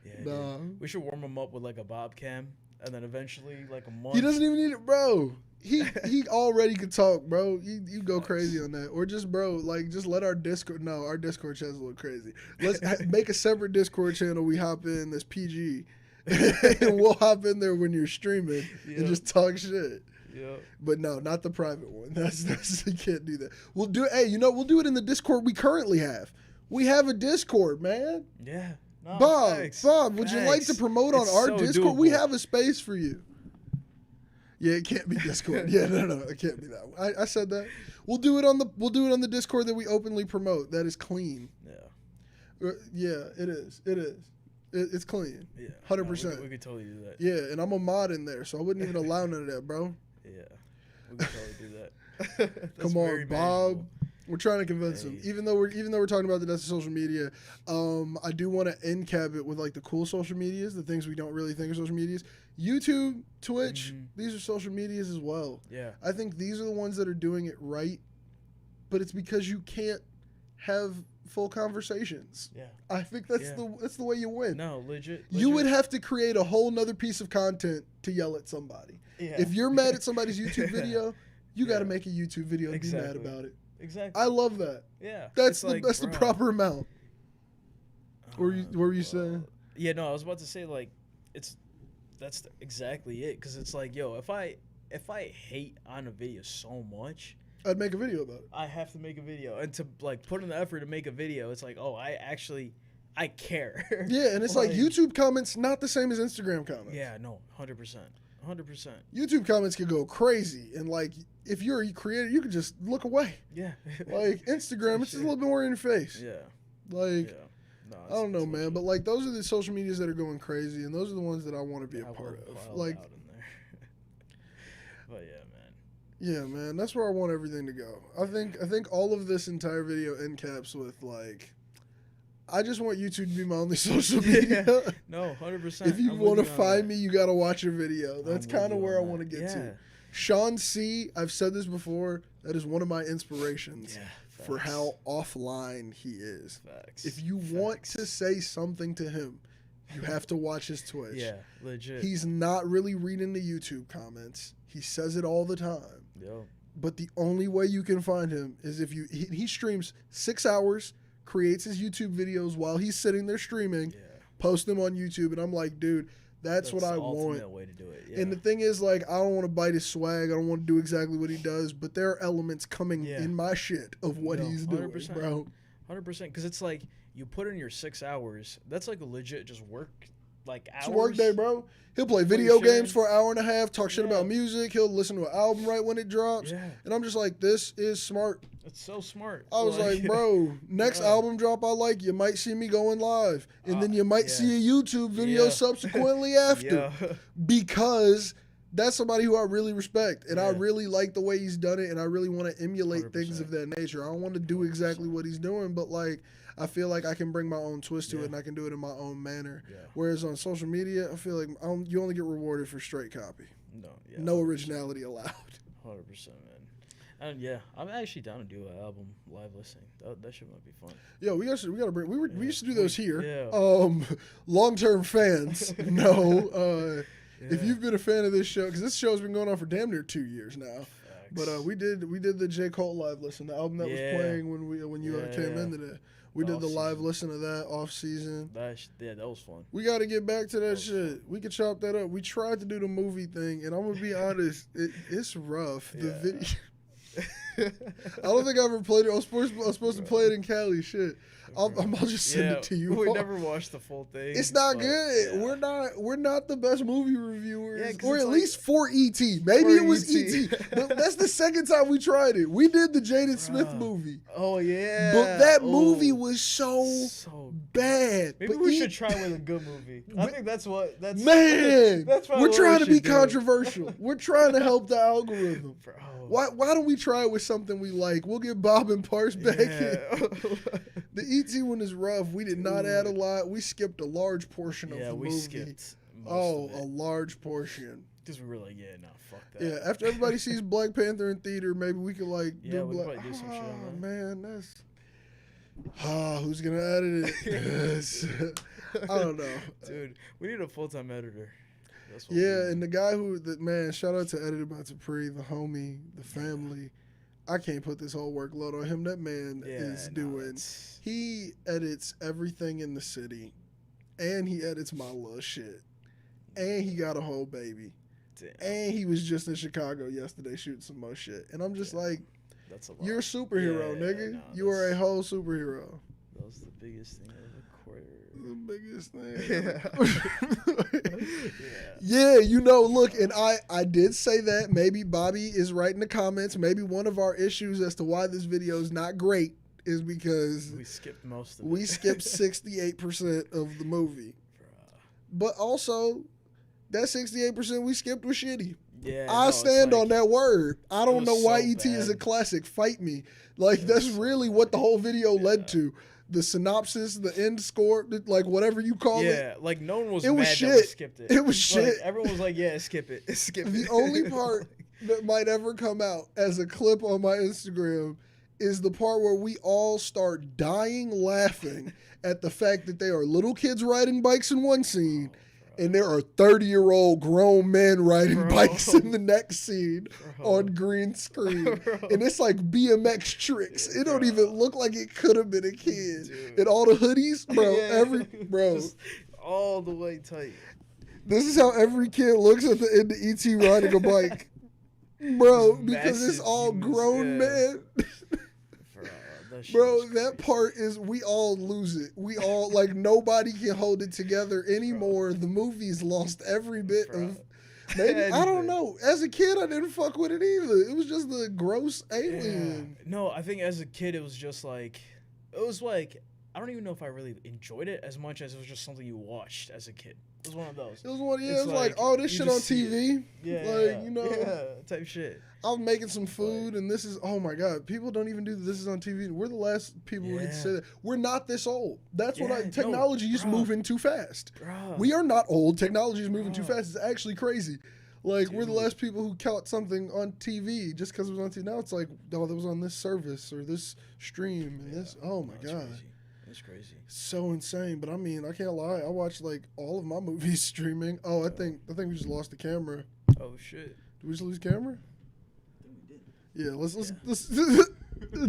Yeah, nah. We should warm him up with like a Bob cam, and then eventually like a month. He doesn't even need it, bro. He already could talk, bro. You go crazy on that, or just, bro, like, just let our Discord. No, our Discord channels look crazy. Let's make a separate Discord channel. We hop in that's PG, and we'll hop in there when you're streaming and just talk shit. Yeah. But no, not the private one. That's you can't do that. We'll do. Hey, we'll do it in the Discord we currently have. We have a Discord, man. Yeah. No, Bob, would you like to promote on our Discord? Doable. We have a space for you. Yeah, it can't be Discord. Yeah, no, it can't be that one. I said that. We'll do it on the Discord that we openly promote. That is clean. Yeah. Yeah, it is. It's clean. Yeah. 100%. We could totally do that. Yeah, and I'm a mod in there, so I wouldn't even allow none of that, bro. Yeah. We could totally do that. Come on, Bob. We're trying to convince him. Even though we're talking about the death of social media, I do want to end cap it with like the cool social medias, the things we don't really think are social medias. YouTube, Twitch, these are social medias as well. Yeah. I think these are the ones that are doing it right, but it's because you can't have full conversations. Yeah. I think that's the way you win. No, legit. You would have to create a whole nother piece of content to yell at somebody. Yeah. If you're mad at somebody's YouTube video, you got to make a YouTube video and be mad about it. Exactly. I love that. Yeah. That's the proper amount. What were you saying? Yeah, no, I was about to say, like, that's exactly it, because it's like, yo, if I hate on a video so much, I'd make a video about it. I have to make a video, and to like put in the effort to make a video, it's like, oh, I care. Yeah, and it's like YouTube comments not the same as Instagram comments. Yeah, no, 100%. 100%. YouTube comments can go crazy, and like if you're a creator, you can just look away. Yeah. Like Instagram, it's just a little bit more in your face. Yeah. Like, no, I don't know, man, but like those are the social medias that are going crazy, and those are the ones that I want to be a part of. Like, but yeah, man. Yeah, man, that's where I want everything to go. I think all of this entire video end caps with like, I just want YouTube to be my only social media. Yeah. No, 100%. If you want to find me, you got to watch a video. That's kind of where I want to get to. Sean C., I've said this before, that is one of my inspirations for how offline he is. Facts. If you want to say something to him, you have to watch his Twitch. Yeah, legit. He's not really reading the YouTube comments. He says it all the time. Yo. But the only way you can find him is if he streams 6 hours, creates his YouTube videos while he's sitting there streaming, post them on YouTube, and I'm like, dude, that's what I want. Way to do it. Yeah. And the thing is, like, I don't want to bite his swag. I don't want to do exactly what he does, but there are elements coming in my shit of what he's doing, bro. 100%. Because it's like, you put in your 6 hours, that's like a legit just work, like, hours. It's a work day, bro. He'll play video games for an hour and a half, talk shit about music. He'll listen to an album right when it drops. Yeah. And I'm just like, this is smart. It's so smart. I was like, bro, next album drop I like, you might see me going live. And then you might see a YouTube video subsequently after. Because that's somebody who I really respect. And I really like the way he's done it. And I really want to emulate 100%. Things of that nature. I don't want to do exactly what he's doing, but like, I feel like I can bring my own twist to it, and I can do it in my own manner. Yeah. Whereas on social media, I feel like you only get rewarded for straight copy. No originality allowed. 100%, man. And yeah, I'm actually down to do an album live listening. That shit might be fun. Yo, we gotta bring. We used to do those here. Yeah. Long-term fans know. If you've been a fan of this show, because this show's been going on for damn near 2 years now. But we did the J. Cole live listen, the album that was playing when you came in today. We did the live listen of that off season. That was fun. We got to get back to that shit. We could chop that up. We tried to do the movie thing, and I'm gonna be honest, it's rough. The video. I don't think I ever played it. I was supposed to play it in Cali. Shit. I'll just send it to you. We never watched the full thing. It's not good. Yeah. We're not the best movie reviewers, or at least for ET. Maybe it was ET. That's the second time we tried it. We did the Jaden Smith movie. Oh yeah, but that movie was so bad. Maybe we should try with a good movie. I think that's man. That's we're trying to be controversial. We're trying to help the algorithm. Bro. Why don't we try it with something we like? We'll get Bob and Parse back in. The ET one is rough. We did not add a lot. We skipped a large portion of the movie. We skipped a large portion. Because we were like, fuck that. Yeah, after everybody sees Black Panther in theater, maybe we could we could probably do some shit on that. Man, that's... who's going to edit it? I don't know. Dude, we need a full-time editor. And the guy shout out to Edited by Tapri, the homie, the family. I can't put this whole workload on him. That man is doing. He edits everything in the city, and he edits my little shit, and he got a whole baby, and he was just in Chicago yesterday shooting some more shit. And I'm just like, that's a lot. You're a superhero, nigga. No, you are a whole superhero. That was the biggest thing I ever recorded. The biggest thing. Yeah, look, and I did say that. Maybe Bobby is right in the comments. Maybe one of our issues as to why this video is not great is because we skipped most of it. We skipped 68% of the movie. But also, that 68% we skipped was shitty. Yeah, I stand on that word. I don't know why ET is a classic. Fight me. Like, that's really what the whole video led to. The synopsis, the end score, like whatever you call it. Yeah, like no one was mad that we skipped it. It was shit. Everyone was like, skip it. Skip it. The only part that might ever come out as a clip on my Instagram is the part where we all start dying laughing at the fact that they are little kids riding bikes in one scene and there are 30-year-old grown men riding bikes in the next scene on green screen. And it's like BMX tricks. It don't even look like it could have been a kid. Dude. And all the hoodies, just all the way tight. This is how every kid looks at the end of ET riding a bike. Bro, because it's all grown men. Bro, that part is, we all lose it. We all, like, nobody can hold it together anymore. The movie's lost every bit of, maybe, I don't know. As a kid, I didn't fuck with it either. It was just the gross alien. Yeah. No, I think as a kid, it was just like, I don't even know if I really enjoyed it as much as it was just something you watched as a kid. It was one of those. It was like, oh, this shit on TV. Type shit. I was making some food, and this is, oh my God, people don't even do this is on TV. We're the last people who can say that. We're not this old. That's what technology is moving too fast. We are not old. Technology is moving too fast. It's actually crazy. Like, we're the last people who caught something on TV just because it was on TV. Now it's like, oh, that was on this service or this stream. And this, oh my God. Crazy. It's crazy. So insane. But I mean, I can't lie. I watched like all of my movies streaming. Oh, I think we just lost the camera. Oh shit. Did we just lose camera? I think we did. Yeah, let's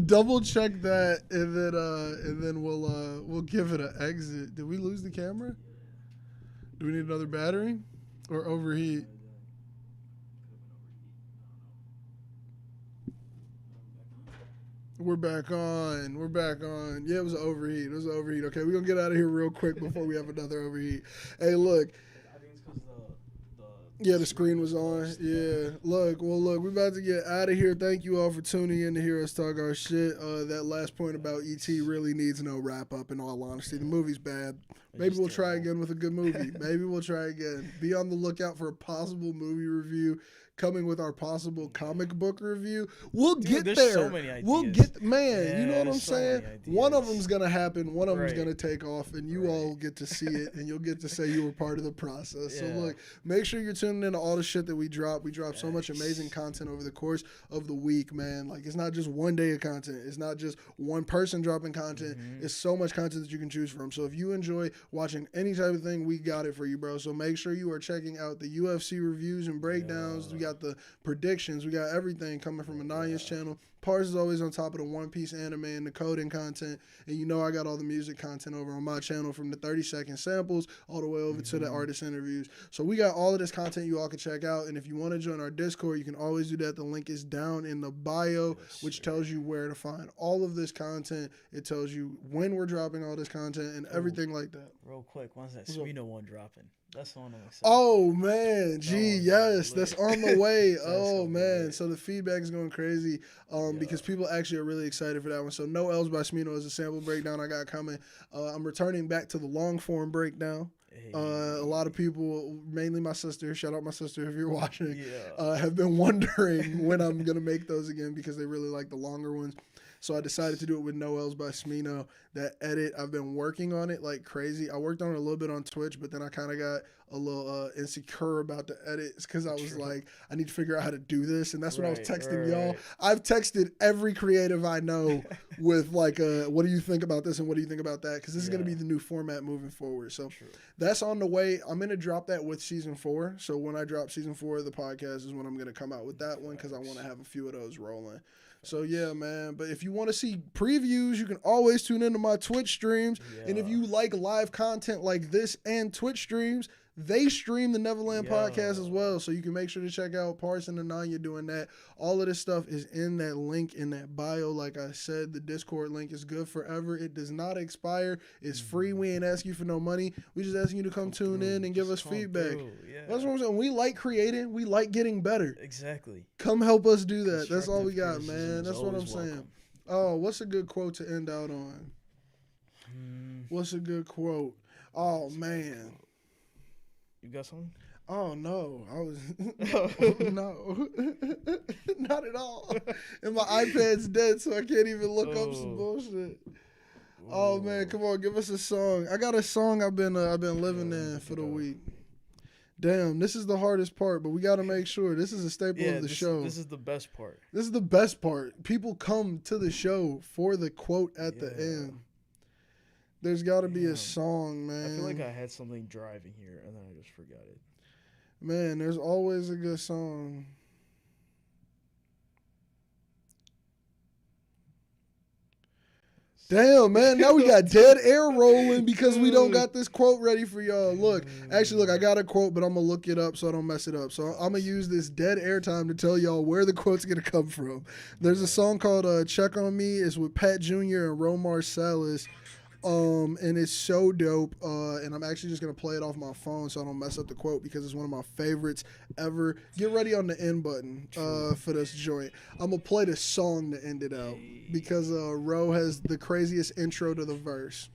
double check that and then we'll give it an exit. Did we lose the camera? Do we need another battery or overheat? We're back on. Yeah, it was an overheat. Okay, we're going to get out of here real quick before we have another overheat. Hey, look. I think it's because the screen was on. Yeah. Look, we're about to get out of here. Thank you all for tuning in to hear us talk our shit. That last point about E.T. really needs no wrap-up, in all honesty. The movie's bad. Maybe we'll try again with a good movie. Maybe we'll try again. Be on the lookout for a possible movie review coming with our possible comic book review. We'll Dude, get there's there. so many ideas. We'll get, man, Yeah, you know what I'm there's so saying? many One of ideas. them's going to happen. One of them's Right. going to take off, and you all get to see it, and you'll get to say you were part of the process. So Yeah. look, make sure you're tuning in to all the shit that we drop. We drop so much Yes. amazing content over the course of the week, man. Like, it's not just one day of content. It's not just one person dropping content. It's so much content that you can choose from. So if you enjoy watching any type of thing, we got it for you, bro. So make sure you are checking out the UFC reviews and breakdowns. We got the predictions. We got everything coming from Ananya's channel. Pars is always on top of the One Piece anime and the coding content. And you know I got all the music content over on my channel, from the 30-second samples all the way over to the artist interviews. So we got all of this content you all can check out. And if you want to join our Discord, you can always do that. The link is down in the bio, which tells you where to find all of this content. It tells you when we're dropping all this content and everything like that. Real quick, when's that What's up? Smino one dropping? That's the one I'm excited. Oh man, gee, one's yes, lit. that's on the way. That's Oh gonna be man, lit. so the feedback is going crazy, because people actually are really excited for that one. So No L's by Smino is a sample breakdown I got coming. I'm returning back to the long form breakdown. Hey. A lot of people, mainly my sister, shout out my sister if you're watching, Yeah. have been wondering when I'm gonna make those again because they really like the longer ones. So I decided to do it with No L's by Smino. That edit, I've been working on it like crazy. I worked on it a little bit on Twitch, but then I kind of got a little insecure about the edits because I was like, I need to figure out how to do this. And that's what I was texting y'all. I've texted every creative I know with like, what do you think about this and what do you think about that? Because this is going to be the new format moving forward. So that's on the way. I'm going to drop that with season 4. So when I drop season 4 of the podcast is when I'm going to come out with that one because I want to have a few of those rolling. So yeah, man. But if you want to see previews, you can always tune into my Twitch streams. And if you like live content like this and Twitch streams, they stream the Nevaland podcast as well. So you can make sure to check out Pars and Ananya doing that. All of this stuff is in that link in that bio. Like I said, the Discord link is good forever. It does not expire. It's free. We ain't asking you for no money. We just asking you to come tune in and give us feedback. That's what I'm saying. We like creating. We like getting better. Exactly. Come help us do that. That's all we got, man. That's what I'm saying. Welcome. Oh, what's a good quote to end out on? What's a good quote? Oh, man. You got something? Oh, no. I was... no. Not at all. And my iPad's dead, so I can't even look up some bullshit. Oh, man. Come on. Give us a song. I got a song I've been living in for the week. Damn, this is the hardest part, but we got to make sure. This is a staple of the show. This is the best part. This is the best part. People come to the show for the quote at the end. There's got to be a song, man. I feel like I had something driving here, and then I just forgot it. Man, there's always a good song. Damn, man. Now we got dead air rolling because we don't got this quote ready for y'all. Look, I got a quote, but I'm going to look it up so I don't mess it up. So I'm going to use this dead air time to tell y'all where the quote's going to come from. There's a song called Check on Me. It's with Pat Jr. and Romar Salas. And it's so dope. And I'm actually just going to play it off my phone so I don't mess up the quote because it's one of my favorites ever. Get ready on the end button for this joint. I'm going to play the song to end it out because Ro has the craziest intro to the verse.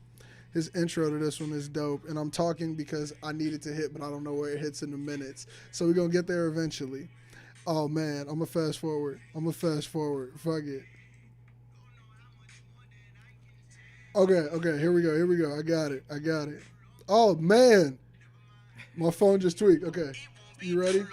His intro to this one is dope. And I'm talking because I need it to hit, but I don't know where it hits in the minutes. So we're going to get there eventually. Oh, man. I'm going to fast forward. Fuck it. Okay, here we go. I got it. Oh, man. My phone just tweaked. Okay. You ready?